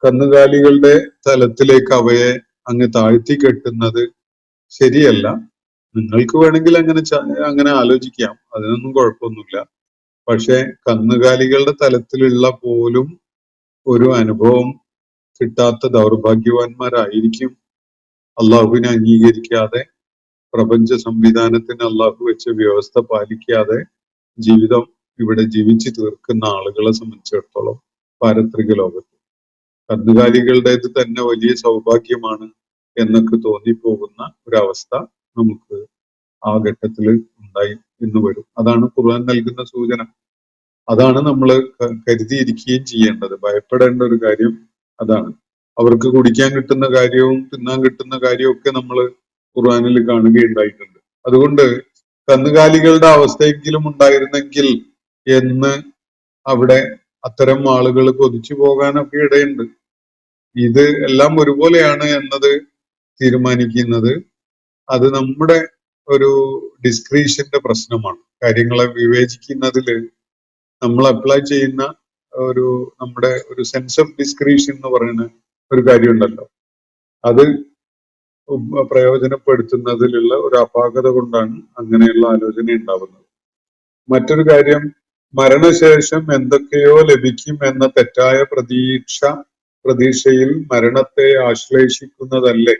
കന്നുകാലികളുടെ തലത്തിലേക്ക് അവയെ അങ്ങ് താഴ്ത്തി കെട്ടുന്നത് ശരിയല്ല. നിങ്ങൾക്ക് വേണമെങ്കിൽ അങ്ങനെ ആലോചിക്കാം, അതിനൊന്നും കുഴപ്പമൊന്നുമില്ല. പക്ഷെ കന്നുകാലികളുടെ തലത്തിലുള്ള പോലും ഒരു അനുഭവം കിട്ടാത്ത ദൗർഭാഗ്യവാന്മാരായിരിക്കും അള്ളാഹുവിനെ അംഗീകരിക്കാതെ, പ്രപഞ്ച സംവിധാനത്തിന് അള്ളാഹു വെച്ച വ്യവസ്ഥ പാലിക്കാതെ ജീവിതം ഇവിടെ ജീവിച്ചു തീർക്കുന്ന ആളുകളെ സംബന്ധിച്ചിടത്തോളം പാരത്രിക ലോകത്ത്. കന്നുകാലികളുടേത് തന്നെ വലിയ സൗഭാഗ്യമാണ് എന്നൊക്കെ തോന്നിപ്പോകുന്ന ഒരവസ്ഥ നമുക്ക് ആ ഘട്ടത്തിൽ ഉണ്ടായി എന്ന് വരും. അതാണ് ഖുർആൻ നൽകുന്ന സൂചന. അതാണ് നമ്മൾ കരുതിയിരിക്കുകയും ചെയ്യേണ്ടത്. ഭയപ്പെടേണ്ട ഒരു കാര്യം അതാണ്. അവർക്ക് കുടിക്കാൻ കിട്ടുന്ന കാര്യവും തിന്നാൻ കിട്ടുന്ന കാര്യവും ഒക്കെ നമ്മൾ ഖുർആനിൽ കാണുകയുണ്ടായിട്ടുണ്ട്. അതുകൊണ്ട് കന്നുകാലികളുടെ അവസ്ഥയെങ്കിലും ഉണ്ടായിരുന്നെങ്കിൽ എന്ന് അവിടെ അത്തരം ആളുകൾ കൊതിച്ചു പോകാനൊക്കെ ഇടയുണ്ട്. ഇത് എല്ലാം ഒരുപോലെയാണ് എന്നത് തീരുമാനിക്കുന്നത് അത് നമ്മുടെ ഒരു ഡിസ്ക്രീഷന്റെ പ്രശ്നമാണ്. കാര്യങ്ങളെ വിവേചിക്കുന്നതിൽ നമ്മൾ അപ്ലൈ ചെയ്യുന്ന ഒരു നമ്മുടെ ഒരു സെൻസ് ഓഫ് ഡിസ്ക്രീഷൻ എന്ന് പറയുന്ന ഒരു കാര്യമുണ്ടല്ലോ, അത് പ്രയോജനപ്പെടുത്തുന്നതിലുള്ള ഒരു അപാകത കൊണ്ടാണ് അങ്ങനെയുള്ള ആലോചന ഉണ്ടാവുന്നത്. മറ്റൊരു കാര്യം, മരണശേഷം എന്തൊക്കെയോ ലഭിക്കും എന്ന തെറ്റായ പ്രതീക്ഷയിൽ മരണത്തെ ആശ്ലേഷിക്കുന്നതല്ലേ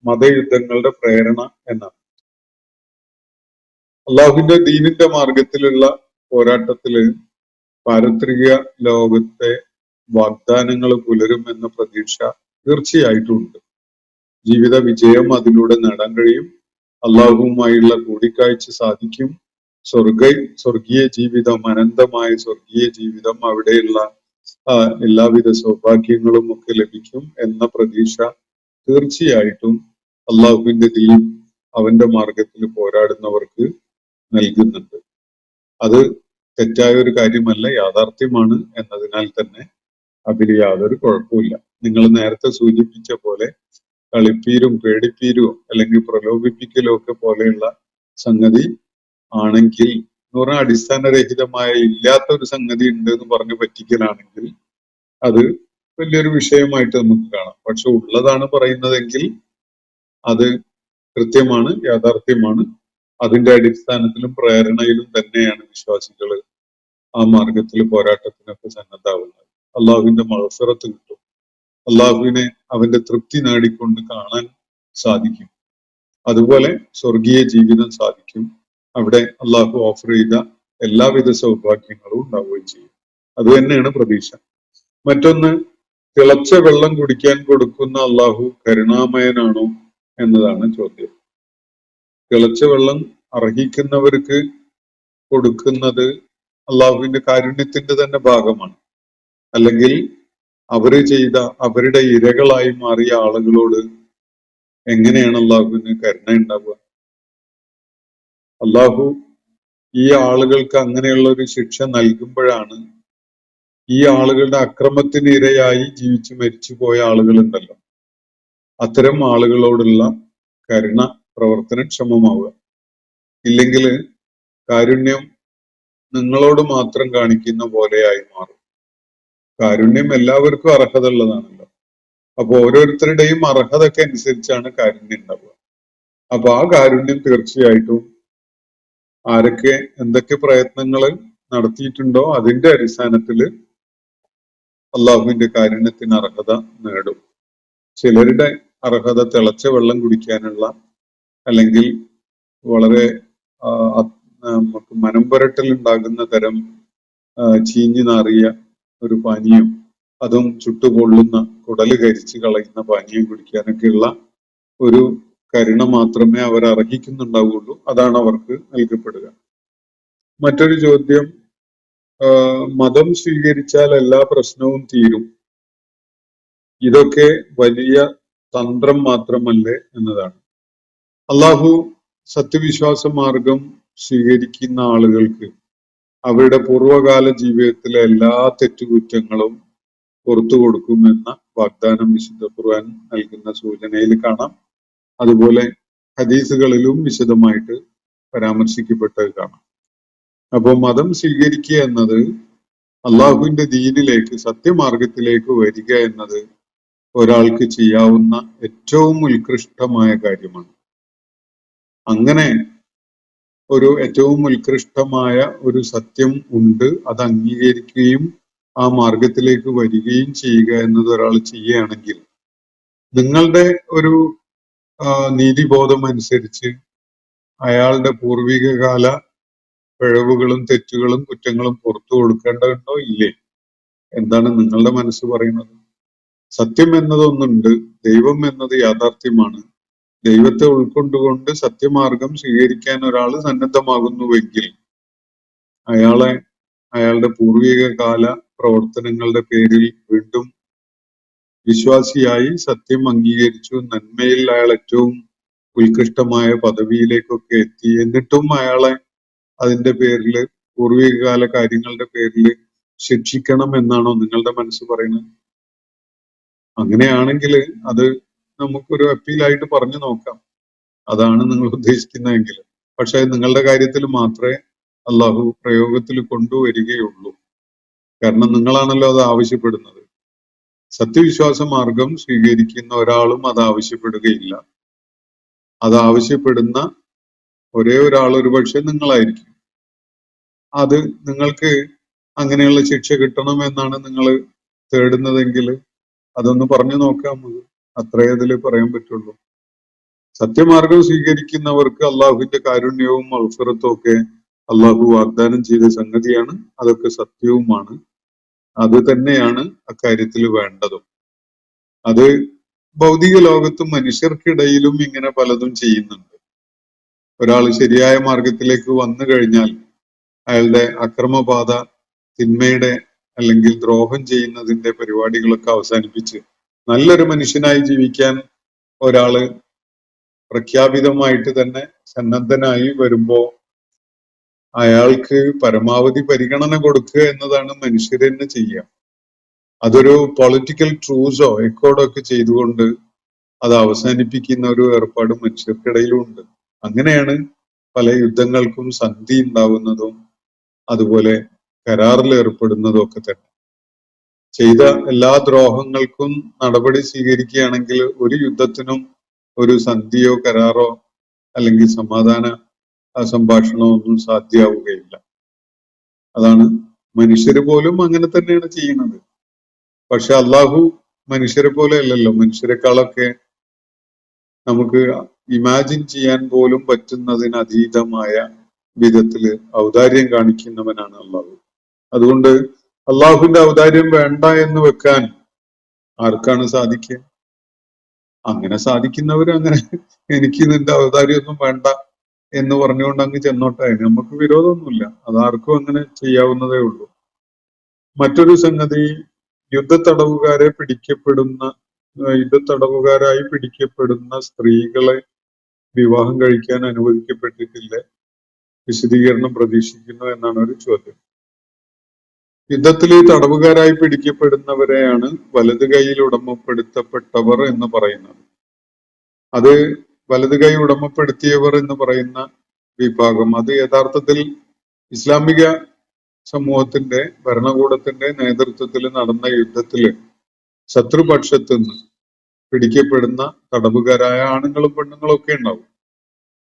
മതയുദ്ധങ്ങളുടെ പ്രേരണ എന്നാണ്. അള്ളാഹുവിന്റെ ദീനിന്റെ മാർഗത്തിലുള്ള പോരാട്ടത്തില് പാരത്രിക ലോകത്തെ വാഗ്ദാനങ്ങൾ പുലരും എന്ന പ്രതീക്ഷ തീർച്ചയായിട്ടും ഉണ്ട്. ജീവിത വിജയം അതിലൂടെ നേടാൻ കഴിയും. അള്ളാഹുവുമായുള്ള കൂടിക്കാഴ്ച സാധിക്കും. സ്വർഗീയ ജീവിതം, അനന്തമായ സ്വർഗീയ ജീവിതം, അവിടെയുള്ള എല്ലാവിധ സൗഭാഗ്യങ്ങളും ഒക്കെ ലഭിക്കും എന്ന പ്രതീക്ഷ തീർച്ചയായിട്ടും അള്ളാഹുവിന്റെ ദീൻ അവന്റെ മാർഗത്തിൽ പോരാടുന്നവർക്ക് നൽകുന്നുണ്ട്. അത് തെറ്റായ ഒരു കാര്യമല്ല, യാഥാർത്ഥ്യമാണ് എന്നതിനാൽ തന്നെ അതിൽ യാതൊരു കുഴപ്പമില്ല. നിങ്ങൾ നേരത്തെ സൂചിപ്പിച്ച പോലെ കളിപ്പീരും പേടിപ്പീരും അല്ലെങ്കിൽ പ്രലോഭിപ്പിക്കലും ഒക്കെ പോലെയുള്ള സംഗതി ആണെങ്കിൽ, എന്ന് പറഞ്ഞാൽ അടിസ്ഥാനരഹിതമായ ഇല്ലാത്ത ഒരു സംഗതി ഉണ്ട് എന്ന് പറഞ്ഞ് പറ്റിക്കലാണെങ്കിൽ അത് വലിയൊരു വിഷയമായിട്ട് നമുക്ക് കാണാം. പക്ഷെ ഉള്ളതാണ് പറയുന്നതെങ്കിൽ അത് കൃത്യമാണ്, യാഥാർത്ഥ്യമാണ്. അതിന്റെ അടിസ്ഥാനത്തിലും പ്രേരണയിലും തന്നെയാണ് വിശ്വാസികൾ ആ മാർഗത്തിൽ പോരാട്ടത്തിനൊക്കെ സന്നദ്ധാവുന്നത്. അള്ളാഹുവിന്റെ മഗ്ഫിറത്ത് കിട്ടും. അള്ളാഹുവിനെ അവന്റെ തൃപ്തി നേടിക്കൊണ്ട് കാണാൻ സാധിക്കും. അതുപോലെ സ്വർഗീയ ജീവിതം സാധിക്കും. അവിടെ അള്ളാഹു ഓഫർ ചെയ്ത എല്ലാവിധ സൗഭാഗ്യങ്ങളും ഉണ്ടാവുകയും ചെയ്യും. അത് തന്നെയാണ് പ്രതീക്ഷ. മറ്റൊന്ന്, തിളച്ച വെള്ളം കുടിക്കാൻ കൊടുക്കുന്ന അള്ളാഹു കരുണാമയനാണോ എന്നതാണ് ചോദ്യം. തിളച്ച വെള്ളം അർഹിക്കുന്നവർക്ക് കൊടുക്കുന്നത് അള്ളാഹുവിന്റെ കാരുണ്യത്തിന്റെ തന്നെ ഭാഗമാണ്. അല്ലെങ്കിൽ അവര് ചെയ്ത അവരുടെ ഇരകളായി മാറിയ ആളുകളോട് എങ്ങനെയാണ് അള്ളാഹുവിന് കരുണ ഉണ്ടാവുക? അള്ളാഹു ഈ ആളുകൾക്ക് അങ്ങനെയുള്ള ഒരു ശിക്ഷ നൽകുമ്പോഴാണ് ഈ ആളുകളുടെ അക്രമത്തിന് ഇരയായി ജീവിച്ചു മരിച്ചു പോയ ആളുകളുണ്ടല്ലോ, അത്തരം ആളുകളോടുള്ള കരുണ പ്രവർത്തനക്ഷമമാവുക. ഇല്ലെങ്കിൽ കാരുണ്യം നിങ്ങളോട് മാത്രം കാണിക്കുന്ന പോലെയായി മാറും. കാരുണ്യം എല്ലാവർക്കും അർഹത ഉള്ളതാണല്ലോ. അപ്പൊ ഓരോരുത്തരുടെയും അർഹതയ്ക്ക് അനുസരിച്ചാണ് കാരുണ്യം ഉണ്ടാവുക. അപ്പൊ ആ കാരുണ്യം തീർച്ചയായിട്ടും ആരൊക്കെ എന്തൊക്കെ പ്രയത്നങ്ങൾ നടത്തിയിട്ടുണ്ടോ അതിന്റെ അടിസ്ഥാനത്തിൽ അള്ളാഹുവിന്റെ കാരുണ്യത്തിന് അർഹത നേടും. ചിലരുടെ അർഹത തിളച്ച വെള്ളം കുടിക്കാനുള്ള, അല്ലെങ്കിൽ വളരെ നമുക്ക് മനം പുരട്ടൽ ഉണ്ടാകുന്ന തരം ചീഞ്ഞു നാറിയ ഒരു പാനീയം, അതും ചുട്ടുപൊള്ളുന്ന കുടല് കരിച്ച് കളയുന്ന പാനീയം കുടിക്കാനൊക്കെയുള്ള ഒരു കരുണ മാത്രമേ അവർ അർഹിക്കുന്നുണ്ടാവുള്ളൂ. അതാണ് അവർക്ക് നൽകപ്പെടുക. മറ്റൊരു ചോദ്യം, മതം സ്വീകരിച്ചാൽ എല്ലാ പ്രശ്നവും തീരും, ഇതൊക്കെ വലിയ തന്ത്രം മാത്രമല്ലേ എന്നതാണ്. അള്ളാഹു സത്യവിശ്വാസ മാർഗം സ്വീകരിക്കുന്ന ആളുകൾക്ക് അവരുടെ പൂർവ്വകാല ജീവിതത്തിലെ എല്ലാ തെറ്റുകുറ്റങ്ങളും പുറത്തു കൊടുക്കുമെന്ന വാഗ്ദാനം വിശുദ്ധ ഖുർആൻ നൽകുന്ന സൂചനയിൽ കാണാം. അതുപോലെ ഹദീസുകളിലും വിശദമായിട്ട് പരാമർശിക്കപ്പെട്ടത് കാണാം. അപ്പോൾ മതം സ്വീകരിക്കുക എന്നത്, അള്ളാഹുവിന്റെ ദീനിലേക്ക്, സത്യമാർഗത്തിലേക്ക് വരിക എന്നത് ഒരാൾക്ക് ചെയ്യാവുന്ന ഏറ്റവും ഉത്കൃഷ്ടമായ കാര്യമാണ്. അങ്ങനെ ഒരു ഏറ്റവും ഉത്കൃഷ്ടമായ ഒരു സത്യം ഉണ്ട്, അത് അംഗീകരിക്കുകയും ആ മാർഗത്തിലേക്ക് വരികയും ചെയ്യുക എന്നത് ഒരാൾ ചെയ്യുകയാണെങ്കിൽ, നിങ്ങളുടെ ഒരു നീതിബോധം അനുസരിച്ച് അയാളുടെ പൂർവിക കാല പിഴവുകളും തെറ്റുകളും കുറ്റങ്ങളും പുറത്തു കൊടുക്കേണ്ടതുണ്ടോ ഇല്ലേ? എന്താണ് നിങ്ങളുടെ മനസ്സ് പറയുന്നത്? സത്യം എന്നതൊന്നുണ്ട്, ദൈവം എന്നത് യാഥാർത്ഥ്യമാണ്. ദൈവത്തെ ഉൾക്കൊണ്ടുകൊണ്ട് സത്യമാർഗം സ്വീകരിക്കാൻ ഒരാൾ സന്നദ്ധമാകുന്നുവെങ്കിൽ അയാളുടെ പൂർവിക കാല പ്രവർത്തനങ്ങളുടെ പേരിൽ വീണ്ടും വിശ്വാസിയായി സത്യം അംഗീകരിച്ചു, നന്മയിൽ അയാൾ ഏറ്റവും ഉത്കൃഷ്ടമായ പദവിയിലേക്കൊക്കെ എത്തി, എന്നിട്ടും അയാളെ അതിന്റെ പേരിൽ, പൂർവികകാല കാര്യങ്ങളുടെ പേരിൽ ശിക്ഷിക്കണം എന്നാണോ നിങ്ങളുടെ മനസ്സ് പറയുന്നത്? അങ്ങനെയാണെങ്കിൽ അത് നമുക്കൊരു അപ്പീലായിട്ട് പറഞ്ഞു നോക്കാം. അതാണ് നിങ്ങൾ ഉദ്ദേശിക്കുന്നതെങ്കിൽ. പക്ഷെ നിങ്ങളുടെ കാര്യത്തിൽ മാത്രമേ അള്ളാഹു പ്രയോഗത്തിൽ കൊണ്ടുവരികയുള്ളൂ. കാരണം നിങ്ങളാണല്ലോ അത് ആവശ്യപ്പെടുന്നത്. സത്യവിശ്വാസ മാർഗം സ്വീകരിക്കുന്ന ഒരാളും അത് ആവശ്യപ്പെടുകയില്ല. അത് ആവശ്യപ്പെടുന്ന ഒരേ ഒരാൾ ഒരുപക്ഷെ നിങ്ങളായിരിക്കും. അത് നിങ്ങൾക്ക് അങ്ങനെയുള്ള ശിക്ഷ കിട്ടണമെന്നാണ് നിങ്ങൾ തേടുന്നതെങ്കിൽ അതൊന്ന് പറഞ്ഞു നോക്കാം. അത്രേ അതിൽ പറയാൻ പറ്റുള്ളൂ. സത്യമാർഗം സ്വീകരിക്കുന്നവർക്ക് അള്ളാഹുവിന്റെ കാരുണ്യവും മഗ്ഫിറത്തും ഒക്കെ അള്ളാഹു വാഗ്ദാനം ചെയ്ത സംഗതിയാണ്. അതൊക്കെ സത്യവുമാണ്. അത് തന്നെയാണ് അക്കാര്യത്തിൽ വേണ്ടതും. അത് ഭൗതിക ലോകത്തും മനുഷ്യർക്കിടയിലും ഇങ്ങനെ പലതും ചെയ്യുന്നുണ്ട്. ഒരാൾ ശരിയായ മാർഗത്തിലേക്ക് വന്നു കഴിഞ്ഞാൽ അയാളുടെ അക്രമപാത, തിന്മയുടെ അല്ലെങ്കിൽ ദ്രോഹം ചെയ്യുന്നതിന്റെ പരിപാടികളൊക്കെ അവസാനിപ്പിച്ച് നല്ലൊരു മനുഷ്യനായി ജീവിക്കാൻ ഒരാള് പ്രഖ്യാപിതമായിട്ട് തന്നെ സന്നദ്ധനായി വരുമ്പോ അയാൾക്ക് പരമാവധി പരിഗണന കൊടുക്കുക എന്നതാണ് മനുഷ്യർ തന്നെ ചെയ്യുക. അതൊരു പൊളിറ്റിക്കൽ ട്രൂസോ എക്കോഡോ ഒക്കെ ചെയ്തുകൊണ്ട് അത് അവസാനിപ്പിക്കുന്ന ഒരു ഏർപ്പാട് മനുഷ്യർക്കിടയിലും ഉണ്ട്. അങ്ങനെയാണ് പല യുദ്ധങ്ങൾക്കും സന്ധി ഉണ്ടാവുന്നതും അതുപോലെ കരാറിൽ ഏർപ്പെടുന്നതും ഒക്കെ തന്നെ. ചെയ്ത എല്ലാ ദ്രോഹങ്ങൾക്കും നടപടി സ്വീകരിക്കുകയാണെങ്കിൽ ഒരു യുദ്ധത്തിനും ഒരു സന്ധിയോ കരാറോ അല്ലെങ്കിൽ സമാധാന സംഭാഷണമോ ഒന്നും സാധ്യമാവുകയില്ല. അതാണ് മനുഷ്യര് പോലും അങ്ങനെ തന്നെയാണ് ചെയ്യുന്നത്. പക്ഷെ അള്ളാഹു മനുഷ്യരെ പോലെ അല്ലല്ലോ. മനുഷ്യരെക്കാളൊക്കെ നമുക്ക് ഇമാജിൻ ചെയ്യാൻ പോലും പറ്റുന്നതിന് അതീതമായ വിധത്തില് ഔദാര്യം കാണിക്കുന്നവനാണ് അള്ളാഹു. അതുകൊണ്ട് അള്ളാഹുവിന്റെ ഔദാര്യം വേണ്ട എന്ന് വെക്കാൻ ആർക്കാണ് സാധിക്കുക? അങ്ങനെ സാധിക്കുന്നവര് അങ്ങനെ എനിക്ക് നിന്റെ ഔദാര്യമൊന്നും വേണ്ട എന്ന് പറഞ്ഞുകൊണ്ട് അങ്ങ് ചെന്നോട്ടെ. നമുക്ക് വിരോധമൊന്നുമില്ല. അതാർക്കും അങ്ങനെ ചെയ്യാവുന്നതേ ഉള്ളൂ. മറ്റൊരു സംഗതി, യുദ്ധത്തടവുകാരായി പിടിക്കപ്പെടുന്ന സ്ത്രീകളെ വിവാഹം കഴിക്കാൻ അനുവദിക്കപ്പെട്ടിട്ടില്ല. വിശദീകരണം പ്രതീക്ഷിക്കുന്നു എന്നാണ് ഒരു ചോദ്യം. യുദ്ധത്തില് തടവുകാരായി പിടിക്കപ്പെടുന്നവരെയാണ് വലത് കൈയിൽ ഉടമപ്പെടുത്തപ്പെട്ടവർ എന്ന് പറയുന്നത്. അത് വലത് കൈ ഉടമപ്പെടുത്തിയവർ എന്ന് പറയുന്ന വിഭാഗം അത് യഥാർത്ഥത്തിൽ ഇസ്ലാമിക സമൂഹത്തിന്റെ ഭരണകൂടത്തിന്റെ നേതൃത്വത്തിൽ നടന്ന യുദ്ധത്തില് ശത്രുപക്ഷത്ത് നിന്ന് പിടിക്കപ്പെടുന്ന തടവുകാരായ ആണുങ്ങളും പെണ്ണുങ്ങളും ഒക്കെ ഉണ്ടാവും.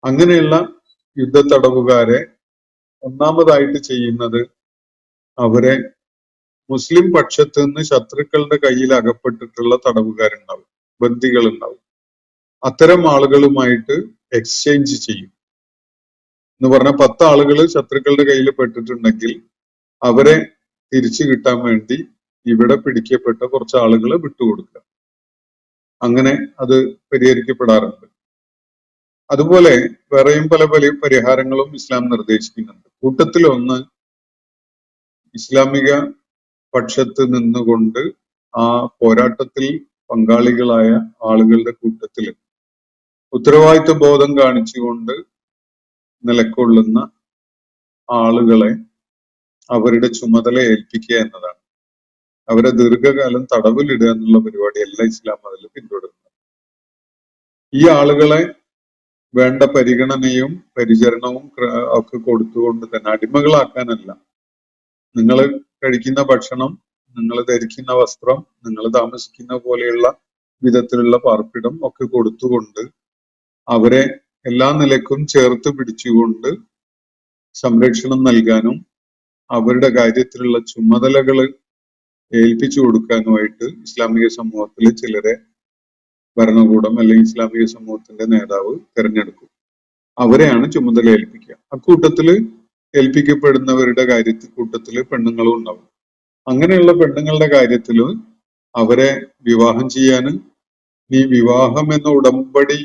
അങ്ങനെയുള്ള യുദ്ധ തടവുകാരെ ഒന്നാമതായിട്ട് ചെയ്യുന്നത് അവരെ മുസ്ലിം പക്ഷത്ത് നിന്ന് ശത്രുക്കളുടെ കയ്യിൽ അകപ്പെട്ടിട്ടുള്ള തടവുകാരുണ്ടാവും, ബന്ദികളുണ്ടാവും. അത്തരം ആളുകളുമായിട്ട് എക്സ്ചേഞ്ച് ചെയ്യും. എന്ന് പറഞ്ഞാൽ 10 ആളുകൾ ശത്രുക്കളുടെ കയ്യിൽ പെട്ടിട്ടുണ്ടെങ്കിൽ അവരെ തിരിച്ചു കിട്ടാൻ വേണ്ടി ഇവിടെ പിടിക്കപ്പെട്ട കുറച്ച് ആളുകളെ വിട്ടുകൊടുക്കുക. അങ്ങനെ അത് പരിഹരിക്കപ്പെടാറുണ്ട്. അതുപോലെ വേറെയും പല പരിഹാരങ്ങളും ഇസ്ലാം നിർദ്ദേശിക്കുന്നുണ്ട്. കൂട്ടത്തിലൊന്ന്, ഇസ്ലാമിക പക്ഷത്ത് നിന്നുകൊണ്ട് ആ പോരാട്ടത്തിൽ പങ്കാളികളായ ആളുകളുടെ കൂട്ടത്തിൽ ഉത്തരവാദിത്വ ബോധം കാണിച്ചുകൊണ്ട് നിലകൊള്ളുന്ന ആളുകളെ അവരുടെ ചുമതല ഏൽപ്പിക്കുക എന്നതാണ്. അവരെ ദീർഘകാലം തടവിലിടുക എന്നുള്ള പരിപാടിയല്ല ഇസ്ലാം അതിൽ പിന്തുടരുന്നത്. ഈ ആളുകളെ വേണ്ട പരിഗണനയും പരിചരണവും ഒക്കെ കൊടുത്തുകൊണ്ട് തന്നെ, അടിമകളാക്കാനല്ല. നിങ്ങൾ കഴിക്കുന്ന ഭക്ഷണം, നിങ്ങൾ ധരിക്കുന്ന വസ്ത്രം, നിങ്ങൾ താമസിക്കുന്ന പോലെയുള്ള വിധത്തിലുള്ള പാർപ്പിടം ഒക്കെ കൊടുത്തുകൊണ്ട് അവരെ എല്ലാ നിലക്കും ചേർത്ത് പിടിച്ചുകൊണ്ട് സംരക്ഷണം നൽകാനും അവരുടെ കാര്യത്തിലുള്ള ചുമതലകൾ ഏൽപ്പിച്ചു കൊടുക്കാനുമായിട്ട് ഇസ്ലാമിക സമൂഹത്തിലെ ചിലരെ ഭരണകൂടം അല്ലെങ്കിൽ ഇസ്ലാമിക സമൂഹത്തിന്റെ നേതാവ് തിരഞ്ഞെടുക്കും. അവരെയാണ് ചുമതല ഏൽപ്പിക്കുക. അക്കൂട്ടത്തില് ഏൽപ്പിക്കപ്പെടുന്നവരുടെ കൂട്ടത്തില് പെണ്ണുങ്ങളും ഉണ്ടാവും. അങ്ങനെയുള്ള പെണ്ണുങ്ങളുടെ കാര്യത്തില് അവരെ വിവാഹം ചെയ്യാന് ഈ വിവാഹം എന്ന ഉടമ്പടി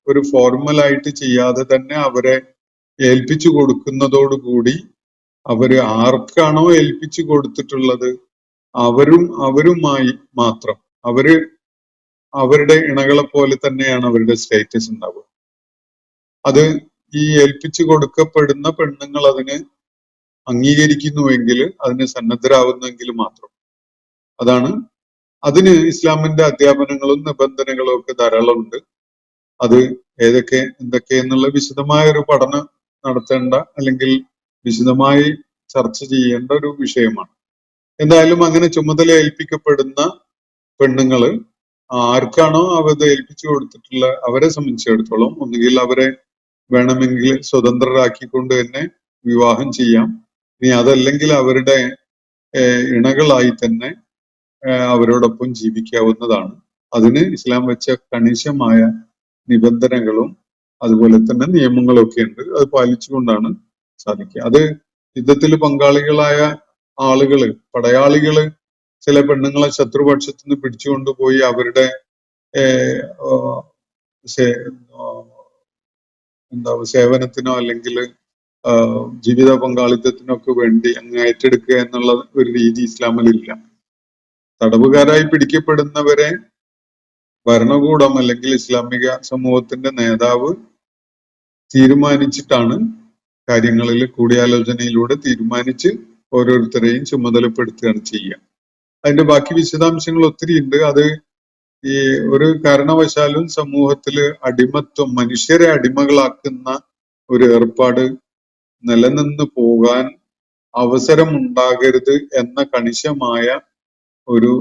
ഒരു ഫോർമലായിട്ട് ചെയ്യാതെ തന്നെ അവരെ ഏൽപ്പിച്ചു കൊടുക്കുന്നതോടുകൂടി അവര് ആർക്കാണോ ഏൽപ്പിച്ചു കൊടുത്തിട്ടുള്ളത് അവരുമായി മാത്രം അവരുടെ ഇണകളെ പോലെ തന്നെയാണ് അവരുടെ സ്റ്റേറ്റസ് ഉണ്ടാവുക. അത് ഈ ഏൽപ്പിച്ചു കൊടുക്കപ്പെടുന്ന പെണ്ണുങ്ങൾ അതിന് അംഗീകരിക്കുന്നുവെങ്കിൽ, അതിന് സന്നദ്ധരാകുന്നുവെങ്കിൽ മാത്രം. അതാണ് അതിന് ഇസ്ലാമിന്റെ അധ്യാപനങ്ങളും നിബന്ധനകളും ഒക്കെ ധാരാളം ഉണ്ട്. അത് എന്തൊക്കെ എന്നുള്ള വിശദമായ ഒരു പഠനം നടത്തേണ്ട അല്ലെങ്കിൽ വിശദമായി ചർച്ച ചെയ്യേണ്ട ഒരു വിഷയമാണ്. എന്തായാലും അങ്ങനെ ചുമതല ഏൽപ്പിക്കപ്പെടുന്ന പെണ്ണുങ്ങള് ആർക്കാണോ അവത് ഏൽപ്പിച്ചു കൊടുത്തിട്ടുള്ള അവരെ സംബന്ധിച്ചിടത്തോളം ഒന്നുകിൽ അവരെ വേണമെങ്കിൽ സ്വതന്ത്രരാക്കിക്കൊണ്ട് തന്നെ വിവാഹം ചെയ്യാം. ഇനി അതല്ലെങ്കിൽ അവരുടെ ഇണകളായി തന്നെ അവരോടൊപ്പം ജീവിക്കാവുന്നതാണ്. അതിന് ഇസ്ലാം വെച്ച കണിശമായ നിബന്ധനകളും അതുപോലെ തന്നെ നിയമങ്ങളും ഒക്കെ ഉണ്ട്. അത് പാലിച്ചുകൊണ്ടാണ് സാധിക്കുക. അത് യുദ്ധത്തിൽ പങ്കാളികളായ ആളുകള്, പടയാളികള് ചില പെണ്ണുങ്ങളെ ശത്രുപക്ഷത്തു നിന്ന് പിടിച്ചുകൊണ്ടുപോയി അവരുടെ സേവനത്തിനോ അല്ലെങ്കിൽ ജീവിത പങ്കാളിത്തത്തിനൊക്കെ വേണ്ടി അങ്ങ് ഏറ്റെടുക്കുക എന്നുള്ള ഒരു രീതി ഇസ്ലാമിലില്ല. തടവുകാരായി പിടിക്കപ്പെടുന്നവരെ ഭരണകൂടം അല്ലെങ്കിൽ ഇസ്ലാമിക സമൂഹത്തിന്റെ നേതാവ് തീരുമാനിച്ചിട്ടാണ് കാര്യങ്ങളിൽ കൂടിയാലോചനയിലൂടെ തീരുമാനിച്ച് ഓരോരുത്തരെയും ചുമതലപ്പെടുത്തുകയാണ് ചെയ്യുക. അതിന്റെ ബാക്കി വിശദാംശങ്ങൾ ഒത്തിരി ഉണ്ട്. അത് ഈ ഒരു കാരണവശാലും സമൂഹത്തില് അടിമത്വം, മനുഷ്യരെ അടിമകളാക്കുന്ന ഒരു ഏർപ്പാട് നിലനിന്ന് പോകാൻ അവസരമുണ്ടാകരുത് എന്ന കണിശമായ ഒരു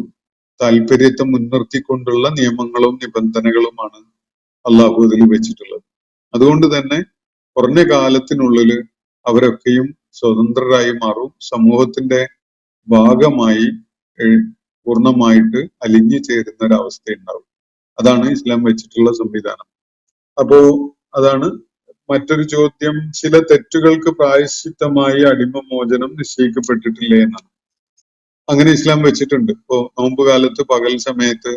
താല്പര്യത്തെ മുൻനിർത്തിക്കൊണ്ടുള്ള നിയമങ്ങളും നിബന്ധനകളുമാണ് അള്ളാഹു അതിൽ വെച്ചിട്ടുള്ളത്. അതുകൊണ്ട് തന്നെ കുറഞ്ഞ കാലത്തിനുള്ളിൽ അവരൊക്കെയും സ്വതന്ത്രരായി മാറും, സമൂഹത്തിന്റെ ഭാഗമായി പൂർണ്ണമായിട്ട് അലിഞ്ഞു ചേരുന്ന ഒരവസ്ഥ ഉണ്ടാവും. അതാണ് ഇസ്ലാം വെച്ചിട്ടുള്ള സംവിധാനം. അപ്പോ അതാണ് മറ്റൊരു ചോദ്യം, ചില തെറ്റുകൾക്ക് പ്രായശ്ചിത്തമായി അടിമമോചനം നിശ്ചയിക്കപ്പെട്ടിട്ടില്ലേ എന്നാണ്. അങ്ങനെ ഇസ്ലാം വെച്ചിട്ടുണ്ട്. ഇപ്പോ നോമ്പ് കാലത്ത് പകൽ സമയത്ത്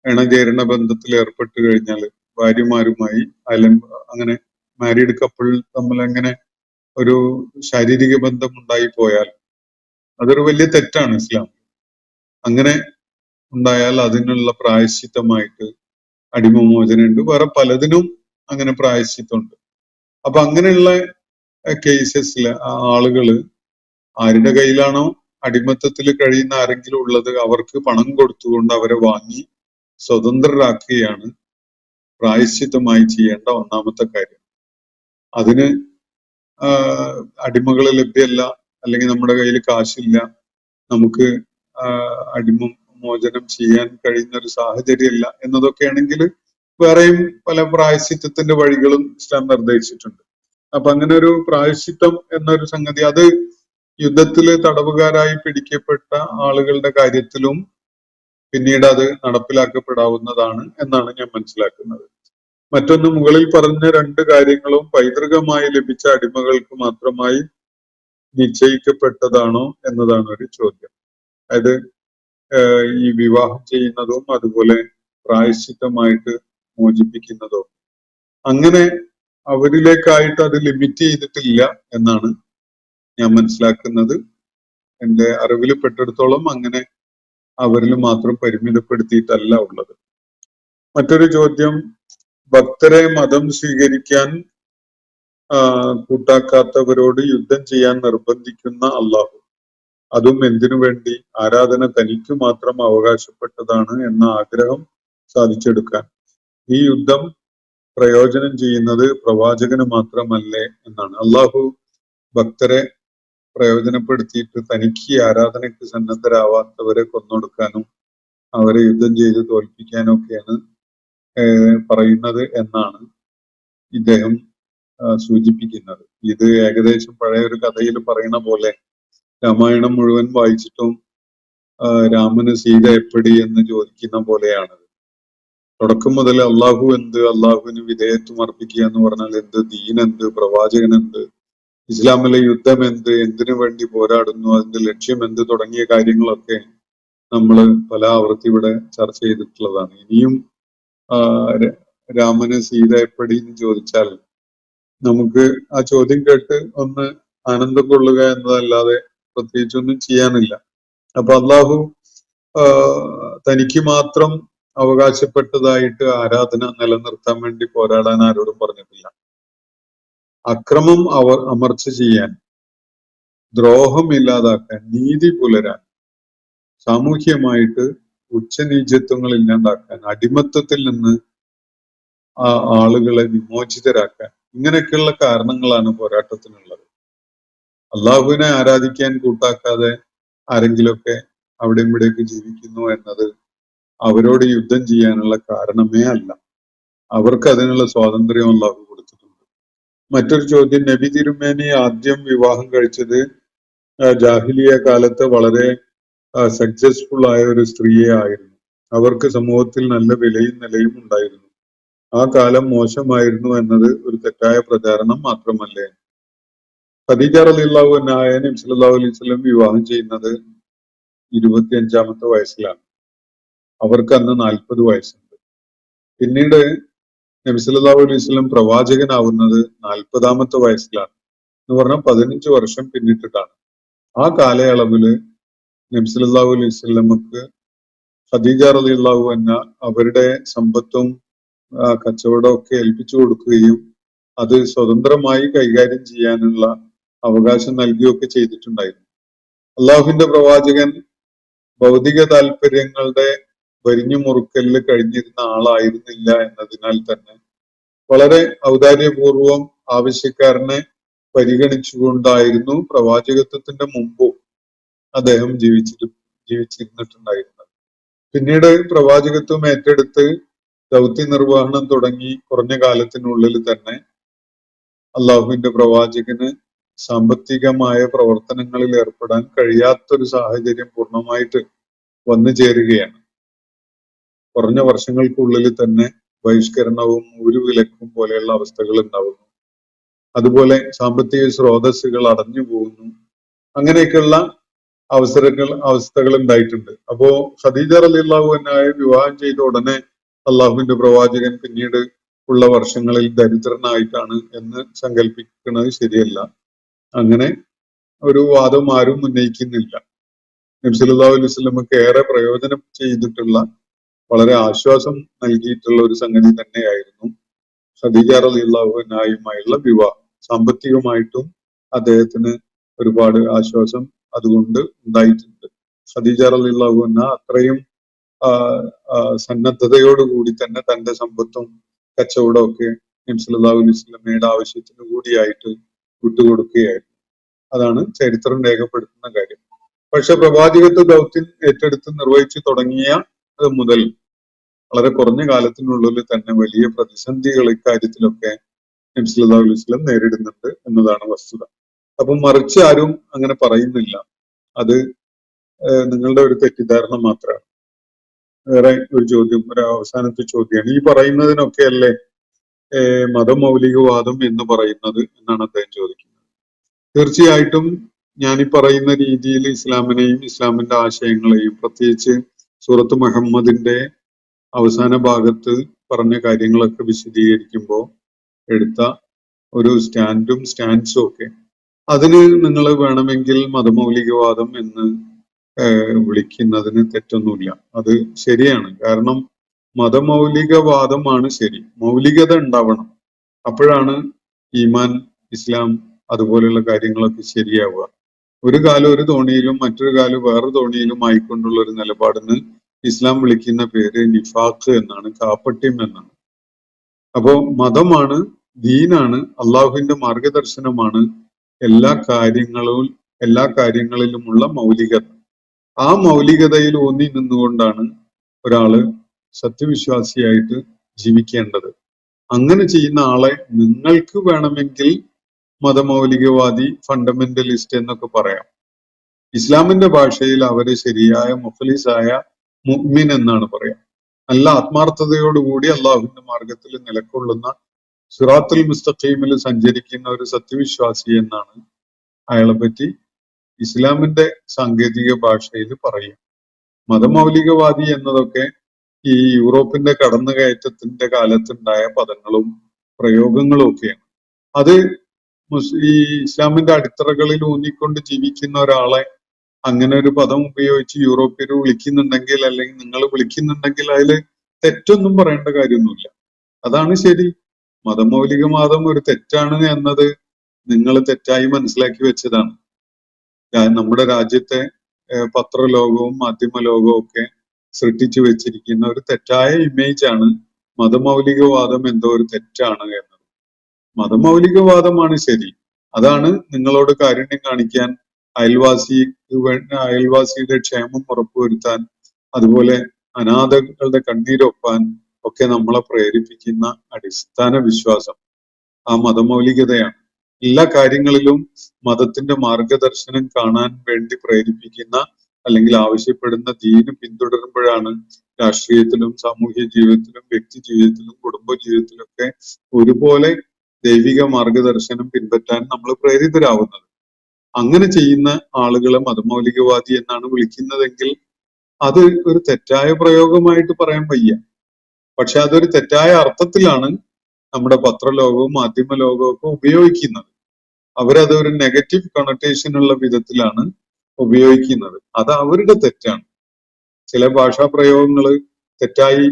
ഇണചേരണ ബന്ധത്തിൽ ഏർപ്പെട്ട് കഴിഞ്ഞാൽ ഭാര്യമാരുമായി അങ്ങനെ മാരീഡ് കപ്പിൾ തമ്മിൽ അങ്ങനെ ഒരു ശാരീരിക ബന്ധം ഉണ്ടായി പോയാൽ അതൊരു വലിയ തെറ്റാണ് ഇസ്ലാം. അങ്ങനെ ഉണ്ടായാൽ അതിനുള്ള പ്രായശ്ചിത്തമായിട്ട് അടിമമോചനമുണ്ട്. വേറെ പലതിനും അങ്ങനെ പ്രായശ്ചിത്തമുണ്ട്. അപ്പൊ അങ്ങനെയുള്ള കേസസിൽ ആളുകള് ആരുടെ കയ്യിലാണോ അടിമത്തത്തിൽ കഴിയുന്ന ആരെങ്കിലും ഉള്ളത് അവർക്ക് പണം കൊടുത്തുകൊണ്ട് അവരെ വാങ്ങി സ്വതന്ത്രരാക്കുകയാണ് പ്രായശ്ചിത്തമായി ചെയ്യേണ്ട ഒന്നാമത്തെ കാര്യം. അതിന് അടിമകൾ ലഭ്യമല്ല, അല്ലെങ്കിൽ നമ്മുടെ കയ്യിൽ കാശില്ല, നമുക്ക് അടിമമോചനം ചെയ്യാൻ കഴിയുന്ന ഒരു സാഹചര്യമല്ല എന്നതൊക്കെയാണെങ്കിൽ വേറെയും പല പ്രായശ്ചിത്തത്തിന്റെ വഴികളും ഇസ്ലാം നിർദ്ദേശിച്ചിട്ടുണ്ട്. അപ്പൊ അങ്ങനെ ഒരു പ്രായശ്ചിത്തം എന്നൊരു സംഗതി അത് യുദ്ധത്തില് തടവുകാരായി പിടിക്കപ്പെട്ട ആളുകളുടെ കാര്യത്തിലും പിന്നീട് അത് നടപ്പിലാക്കപ്പെടാവുന്നതാണ് എന്നാണ് ഞാൻ മനസ്സിലാക്കുന്നത്. മറ്റൊന്ന്, മുകളിൽ പറഞ്ഞ രണ്ട് കാര്യങ്ങളും പൈതൃകമായി ലഭിച്ച അടിമകൾക്ക് മാത്രമായി നിശ്ചയിക്കപ്പെട്ടതാണോ എന്നതാണ് ഒരു ചോദ്യം. അതായത് ഈ വിവാഹം ചെയ്യുന്നതും അതുപോലെ പ്രായശ്ചിത്തമായിട്ട് മോചിപ്പിക്കുന്നതോ അങ്ങനെ അവരിലേക്കായിട്ട് അത് ലിമിറ്റ് ചെയ്തിട്ടില്ല എന്നാണ് ഞാൻ മനസ്സിലാക്കുന്നത്. എൻ്റെ അറിവിൽ പെട്ടിടത്തോളം അങ്ങനെ അവരിൽ മാത്രം പരിമിതപ്പെടുത്തിയിട്ടല്ല ഉള്ളത്. മറ്റൊരു ചോദ്യം, ഭക്തരെ മതം സ്വീകരിക്കാൻ കൂട്ടാക്കാത്തവരോട് യുദ്ധം ചെയ്യാൻ നിർബന്ധിക്കുന്ന അള്ളാഹു, അതും എന്തിനു വേണ്ടി? ആരാധന തനിക്ക് മാത്രം അവകാശപ്പെട്ടതാണ് എന്ന ആഗ്രഹം സാധിച്ചെടുക്കാൻ. ഈ യുദ്ധം പ്രയോജനം ചെയ്യുന്നത് പ്രവാചകന് മാത്രമല്ലേ എന്നാണ്. അള്ളാഹു ഭക്തരെ പ്രയോജനപ്പെടുത്തിയിട്ട് തനിക്ക് ആരാധനയ്ക്ക് സന്നദ്ധരാവാത്തവരെ കൊന്നൊടുക്കാനും അവരെ യുദ്ധം ചെയ്ത് തോൽപ്പിക്കാനും ഒക്കെയാണ് പറയുന്നത് എന്നാണ് ഇദ്ദേഹം സൂചിപ്പിക്കുന്നത്. ഇത് ഏകദേശം പഴയ ഒരു കഥയിൽ പറയുന്ന പോലെ രാമായണം മുഴുവൻ വായിച്ചിട്ടും രാമന് സീത എപ്പടി എന്ന് ചോദിക്കുന്ന പോലെയാണ്. തുടക്കം മുതൽ അള്ളാഹു എന്ത്, അള്ളാഹുവിന് വിധേയത്വം അർപ്പിക്കുക എന്ന് പറഞ്ഞാൽ എന്ത്, ദീൻ എന്ത്, പ്രവാചകൻ എന്ത്, ഇസ്ലാമിലെ യുദ്ധം എന്ത്, എന്തിനു വേണ്ടി പോരാടുന്നു, അതിന്റെ ലക്ഷ്യം എന്ത് തുടങ്ങിയ കാര്യങ്ങളൊക്കെ നമ്മൾ പല ആവർത്തി ഇവിടെ ചർച്ച ചെയ്തിട്ടുള്ളതാണ്. ഇനിയും രാമന് സീത എപ്പടി എന്ന് ചോദിച്ചാൽ നമുക്ക് ആ ചോദ്യം കേട്ട് ഒന്ന് ആനന്ദം കൊള്ളുക എന്നതല്ലാതെ പ്രത്യേകിച്ചൊന്നും ചെയ്യാനില്ല. അപ്പൊ അള്ളാഹു തനിക്ക് മാത്രം അവകാശപ്പെട്ടതായിട്ട് ആരാധന നിലനിർത്താൻ വേണ്ടി പോരാടാൻ ആരോടും പറഞ്ഞിട്ടില്ല. അക്രമം അമർച്ച ചെയ്യാൻ, ദ്രോഹം ഇല്ലാതാക്കാൻ, നീതി പുലരാൻ, സാമൂഹ്യമായിട്ട് ഉച്ചനീചത്വങ്ങൾ ഇല്ലാണ്ടാക്കാൻ, അടിമത്തത്തിൽ നിന്ന് ആളുകളെ വിമോചിതരാക്കാൻ ഇങ്ങനെയൊക്കെയുള്ള കാരണങ്ങളാണ് പോരാട്ടത്തിനുള്ളത്. അള്ളാഹുവിനെ ആരാധിക്കാൻ കൂട്ടാക്കാതെ ആരെങ്കിലുമൊക്കെ അവിടെ ഇവിടെയൊക്കെ ജീവിക്കുന്നു എന്നത് അവരോട് യുദ്ധം ചെയ്യാനുള്ള കാരണമേ അല്ല. അവർക്ക് അതിനുള്ള സ്വാതന്ത്ര്യം അള്ളാഹു കൊടുത്തിട്ടുണ്ട്. മറ്റൊരു ചോദ്യം, നബി തിരുമേനി ആദ്യം വിവാഹം കഴിച്ചത് ജാഹിലിയ കാലത്ത് വളരെ സക്സസ്ഫുൾ ആയ ഒരു സ്ത്രീയെ ആയിരുന്നു. അവർക്ക് സമൂഹത്തിൽ നല്ല വിലയും നിലയും ഉണ്ടായിരുന്നു. ആ കാലം മോശമായിരുന്നു എന്നത് ഒരു തെറ്റായ പ്രചാരണം മാത്രമല്ലേ? ഖദീജ റളിയല്ലാഹു അൻഹയെ നബി സല്ലല്ലാഹു അലൈഹി വസല്ലം വിവാഹം ചെയ്യുന്നത് 25-ാമത്തെ വയസ്സിലാണ്. അവർക്ക് അന്ന് 40 വയസ്സുണ്ട്. പിന്നീട് നബി സല്ലല്ലാഹു അലൈഹി വസല്ലം പ്രവാചകനാവുന്നത് 40-ാമത്തെ വയസ്സിലാണ്. എന്ന് പറഞ്ഞാൽ 15 വർഷം പിന്നിട്ടിട്ടാണ്. ആ കാലയളവില് നബി സല്ലല്ലാഹു അലൈഹി വസല്ലമക്ക് ഖദീജ റളിയല്ലാഹു അൻഹ അവരുടെ സമ്പത്തും കച്ചവടവും ഒക്കെ ഏൽപ്പിച്ചു കൊടുക്കുകയും അത് സ്വതന്ത്രമായി കൈകാര്യം ചെയ്യാനുള്ള അവകാശം നൽകുകയൊക്കെ ചെയ്തിട്ടുണ്ടായിരുന്നു. അള്ളാഹുവിന്റെ പ്രവാചകൻ ഭൗതിക താല്പര്യങ്ങളുടെ വരിഞ്ഞു മുറുക്കലിൽ കഴിഞ്ഞിരുന്ന ആളായിരുന്നില്ല എന്നതിനാൽ തന്നെ വളരെ ഔദാര്യപൂർവം ആവശ്യക്കാരനെ പരിഗണിച്ചുകൊണ്ടായിരുന്നു പ്രവാചകത്വത്തിന്റെ മുമ്പും അദ്ദേഹം ജീവിച്ചിരുന്നിട്ടുണ്ടായിരുന്നത്. പിന്നീട് പ്രവാചകത്വം ഏറ്റെടുത്ത് ദൗത്യ നിർവഹണം തുടങ്ങി കുറഞ്ഞ കാലത്തിനുള്ളിൽ തന്നെ അള്ളാഹുവിന്റെ പ്രവാചകന് സാമ്പത്തികമായ പ്രവർത്തനങ്ങളിൽ ഏർപ്പെടാൻ കഴിയാത്തൊരു സാഹചര്യം പൂർണ്ണമായിട്ട് വന്നു ചേരുകയാണ്. കുറഞ്ഞ വർഷങ്ങൾക്കുള്ളിൽ തന്നെ ബഹിഷ്കരണവും ഊരുവിലക്കും പോലെയുള്ള അവസ്ഥകൾ ഉണ്ടാവുന്നു. അതുപോലെ സാമ്പത്തിക സ്രോതസ്സുകൾ അടഞ്ഞു പോകുന്നു. അങ്ങനെയൊക്കെയുള്ള അവസ്ഥകൾ ഉണ്ടായിട്ടുണ്ട്. അപ്പോ ഖദീജ റളിയല്ലാഹു അൻഹയെ വിവാഹം ചെയ്ത ഉടനെ അള്ളാഹുവിന്റെ പ്രവാചകൻ പിന്നീട് ഉള്ള വർഷങ്ങളിൽ ദരിദ്രനായിട്ടാണ് എന്ന് സങ്കല്പിക്കുന്നത് ശരിയല്ല. അങ്ങനെ ഒരു വാദം ആരും ഉന്നയിക്കുന്നില്ല. നബി സല്ലല്ലാഹു അലൈഹി വസല്ലമക്ക് ഏറെ പ്രയോജനം ചെയ്തിട്ടുള്ള, വളരെ ആശ്വാസം നൽകിയിട്ടുള്ള ഒരു സംഗതി തന്നെയായിരുന്നു ഖദീജ റളിയല്ലാഹു അൻഹയുമായുള്ള വിവാഹം. സാമ്പത്തികമായിട്ടും അദ്ദേഹത്തിന് ഒരുപാട് ആശ്വാസം അതുകൊണ്ട് ഉണ്ടായിട്ടുണ്ട്. ഖദീജ റളിയല്ലാഹു അൻഹ അത്രയും സന്നദ്ധതയോടുകൂടി തന്നെ തന്റെ സമ്പത്തും കച്ചവടവും ഒക്കെ നബി സല്ലല്ലാഹു അലൈഹി വസല്ലമയുടെ ആവശ്യത്തിന് കൂടിയായിട്ട് വിട്ടുകൊടുക്കുകയായിരുന്നു. അതാണ് ചരിത്രം രേഖപ്പെടുത്തുന്ന കാര്യം. പക്ഷെ പ്രവാചകത്വ ദൗത്യം ഏറ്റെടുത്ത് നിർവഹിച്ചു തുടങ്ങിയ മുതൽ വളരെ കുറഞ്ഞ കാലത്തിനുള്ളിൽ തന്നെ വലിയ പ്രതിസന്ധികൾ ഇക്കാര്യത്തിലൊക്കെ നബി സല്ലല്ലാഹു അലൈഹി വസല്ലം നേരിടുന്നുണ്ട് എന്നതാണ് വസ്തുത. അപ്പം മറിച്ച് ആരും അങ്ങനെ പറയുന്നില്ല. അത് നിങ്ങളുടെ ഒരു തെറ്റിദ്ധാരണ മാത്രമാണ്. വേറെ ഒരു ചോദ്യം, ഒരു അവസാനത്തെ ചോദ്യമാണ്. ഈ പറയുന്നതിനൊക്കെ അല്ലേ മതമൗലികവാദം എന്ന് പറയുന്നത് എന്നാണ് അദ്ദേഹം ചോദിക്കുന്നത്. തീർച്ചയായിട്ടും ഞാൻ ഈ പറയുന്ന രീതിയിൽ ഇസ്ലാമിനെയും ഇസ്ലാമിന്റെ ആശയങ്ങളെയും, പ്രത്യേകിച്ച് സൂറത്ത് മുഹമ്മദിന്റെ അവസാന ഭാഗത്ത് പറഞ്ഞ കാര്യങ്ങളൊക്കെ വിശദീകരിക്കുമ്പോൾ എടുത്ത ഒരു സ്റ്റാൻസും ഒക്കെ, അതിന് നിങ്ങൾ വേണമെങ്കിൽ മതമൗലികവാദം എന്ന് വിളിക്കുന്നതിന് തെറ്റൊന്നുമില്ല. അത് ശരിയാണ്. കാരണം മതമൗലികവാദമാണ് ശരി. മൗലികത ഉണ്ടാവണം. അപ്പോഴാണ് ഈമാൻ, ഇസ്ലാം അതുപോലെയുള്ള കാര്യങ്ങളൊക്കെ ശരിയാവുക. ഒരു കാലം ഒരു തോണിയിലും മറ്റൊരു കാലം വേറെ തോണിയിലും ആയിക്കൊണ്ടുള്ള ഒരു നിലപാടിന് ഇസ്ലാം വിളിക്കുന്ന പേര് നിഫാഖ് എന്നാണ്, കാപ്പട്യം എന്നാണ്. അപ്പോ മതമാണ്, ദീനാണ്, അള്ളാഹുവിന്റെ മാർഗദർശനമാണ് എല്ലാ കാര്യങ്ങളിലുമുള്ള മൗലികത. ആ മൗലികതയിൽ ഊന്നി നിന്നുകൊണ്ടാണ് ഒരാള് സത്യവിശ്വാസിയായിട്ട് ജീവിക്കേണ്ടത്. അങ്ങനെ ചെയ്യുന്ന ആളെ നിങ്ങൾക്ക് വേണമെങ്കിൽ മതമൗലികവാദി, ഫണ്ടമെന്റലിസ്റ്റ് എന്നൊക്കെ പറയാം. ഇസ്ലാമിന്റെ ഭാഷയിൽ അവരെ ശരിയായ മുഖ്ലിസായ മുഅ്മിൻ എന്നാണ് പറയാം. നല്ല ആത്മാർത്ഥതയോടുകൂടി അള്ളാഹുവിന്റെ മാർഗത്തിൽ നിലകൊള്ളുന്ന, സിറാത്തുൽ മുസ്തഖീമിൽ സഞ്ചരിക്കുന്ന ഒരു സത്യവിശ്വാസി എന്നാണ് അയാളെ പറ്റി ഇസ്ലാമിന്റെ സാങ്കേതിക ഭാഷയിൽ പറയും. മതമൗലികവാദി എന്നതൊക്കെ ഈ യൂറോപ്പിന്റെ കടന്നുകയറ്റത്തിന്റെ കാലത്തുണ്ടായ പദങ്ങളും പ്രയോഗങ്ങളും ഒക്കെയാണ്. അത് ഈ ഇസ്ലാമിന്റെ അടിത്തറകളിൽ ഊന്നിക്കൊണ്ട് ജീവിക്കുന്ന ഒരാളെ അങ്ങനെ ഒരു പദം ഉപയോഗിച്ച് യൂറോപ്യർ വിളിക്കുന്നുണ്ടെങ്കിൽ, അല്ലെങ്കിൽ നിങ്ങൾ വിളിക്കുന്നുണ്ടെങ്കിൽ അതിൽ തെറ്റൊന്നും പറയേണ്ട കാര്യമൊന്നുമില്ല. അതാണ് ശരി. മതമൗലികവാദം ഒരു തെറ്റാണ് എന്നത് നിങ്ങൾ തെറ്റായി മനസ്സിലാക്കി വെച്ചതാണ്. നമ്മുടെ രാജ്യത്തെ പത്രലോകവും മാധ്യമ ലോകവും ഒക്കെ സൃഷ്ടിച്ചു വെച്ചിരിക്കുന്ന ഒരു തെറ്റായ ഇമേജ് ആണ് മതമൗലികവാദം എന്തോ ഒരു തെറ്റാണ് എന്നത്. മതമൗലികവാദമാണ് ശരി. അതാണ് നിങ്ങളോട് കാരുണ്യം കാണിക്കാൻ, അയൽവാസിയുടെ ക്ഷേമം ഉറപ്പുവരുത്താൻ, അതുപോലെ അനാഥകളുടെ കണ്ണീരൊപ്പാൻ ഒക്കെ നമ്മളെ പ്രേരിപ്പിക്കുന്ന അടിസ്ഥാന വിശ്വാസം ആ മതമൗലികതയാണ്. എല്ലാ കാര്യങ്ങളിലും മതത്തിന്റെ മാർഗദർശനം കാണാൻ വേണ്ടി പ്രേരിപ്പിക്കുന്ന അല്ലെങ്കിൽ ആവശ്യപ്പെടുന്ന ദീന് പിന്തുടരുമ്പോഴാണ് രാഷ്ട്രീയത്തിലും സാമൂഹ്യ ജീവിതത്തിലും വ്യക്തി ജീവിതത്തിലും കുടുംബ ജീവിതത്തിലൊക്കെ ഒരുപോലെ ദൈവിക മാർഗദർശനം പിൻപറ്റാൻ നമ്മൾ പ്രേരിതരാവുന്നത്. അങ്ങനെ ചെയ്യുന്ന ആളുകളെ മതമൗലികവാദി എന്നാണ് വിളിക്കുന്നതെങ്കിൽ അത് ഒരു തെറ്റായ പ്രയോഗമായിട്ട് പറയാൻ വയ്യ. പക്ഷെ അതൊരു തെറ്റായ അർത്ഥത്തിലാണ് നമ്മുടെ പത്രലോകവും മാധ്യമ ലോകവും ഒക്കെ ഉപയോഗിക്കുന്നത്. അവരത് ഒരു നെഗറ്റീവ് കണോട്ടേഷൻ ഉള്ള വിധത്തിലാണ് ഉപയോഗിക്കുന്നത്. അത് അവരുടെ തെറ്റാണ്. ചില ഭാഷാ പ്രയോഗങ്ങള് തെറ്റായി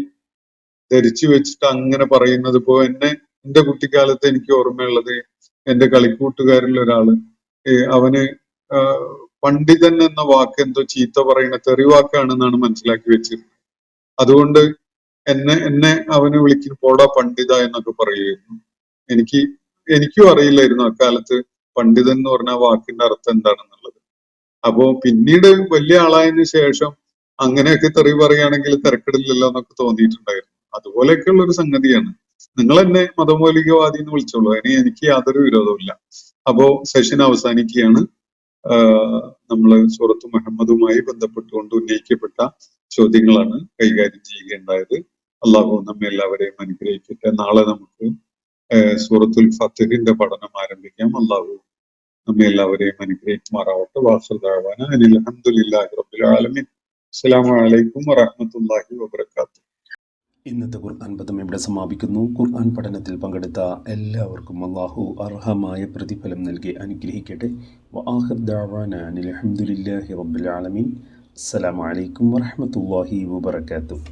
ധരിച്ചു വെച്ചിട്ട് അങ്ങനെ പറയുന്നത്. ഇപ്പോ എന്റെ കുട്ടിക്കാലത്ത് എനിക്ക് ഓർമ്മയുള്ളത്, എന്റെ കളിക്കൂട്ടുകാരിൽ ഒരാള് അവന് പണ്ഡിതൻ എന്ന വാക്ക് എന്തോ ചീത്ത പറയുന്ന തെറിവാക്കാണെന്നാണ് മനസ്സിലാക്കി വെച്ചിരുന്നത്. അതുകൊണ്ട് എന്നെ അവന് വിളിക്കും പോടാ പണ്ഡിത എന്നൊക്കെ പറയുമായിരുന്നു. എനിക്കും അറിയില്ലായിരുന്നു അക്കാലത്ത് പണ്ഡിതൻ എന്ന് പറഞ്ഞ വാക്കിന്റെ അർത്ഥം എന്താണെന്നുള്ളത്. അപ്പോ പിന്നീട് വലിയ ആളായതിനു ശേഷം അങ്ങനെയൊക്കെ തെറി പറയുകയാണെങ്കിൽ തിരക്കിടില്ലല്ലോ എന്നൊക്കെ തോന്നിയിട്ടുണ്ടായിരുന്നു. അതുപോലെയൊക്കെയുള്ള ഒരു സംഗതിയാണ്. നിങ്ങൾ എന്നെ മതമൗലികവാദി എന്ന് വിളിച്ചോളൂ, അതിന് എനിക്ക് യാതൊരു വിരോധവുമില്ല. അപ്പോ സെഷൻ അവസാനിക്കുകയാണ്. നമ്മൾ സൂറത്ത് മുഹമ്മദുമായി ബന്ധപ്പെട്ടുകൊണ്ട് ഉന്നയിക്കപ്പെട്ട ചോദ്യങ്ങളാണ് കൈകാര്യം ചെയ്യുകയുണ്ടായത്. അള്ളാഹു നമ്മെ എല്ലാവരെയും അനുഗ്രഹിക്കട്ടെ. നാളെ നമുക്ക് സൂറത്തുൽ ഫത്ഹിന്റെ പഠനം ആരംഭിക്കാം. അള്ളാഹു നമ്മെ എല്ലാവരെയും അനുഗ്രഹിക്കുമാറാവട്ടെ. വാസുദാവാന അനിൽ അൽഹംദുലില്ലാഹി റബ്ബിൽ ആലമീൻ. അസ്സലാമു അലൈക്കും വറഹ്മത്തുള്ളാഹി വബറകാതുഹു. ഇന്നത്തെ ഖുർആൻ പദം ഇവിടെ സമാപിക്കുന്നു. ഖുർആൻ പഠനത്തിൽ പങ്കെടുത്ത എല്ലാവർക്കും അല്ലാഹു അർഹമായ പ്രതിഫലം നൽകി അനുഗ്രഹിക്കട്ടെ. വആഖിർ ദഅവാന അനിൽ ഹംദുലില്ലാഹി റബ്ബിൽ ആലമീൻ. അസ്സലാമു അലൈക്കും വറഹ്മത്തുള്ളാഹി വബറകാതുഹു.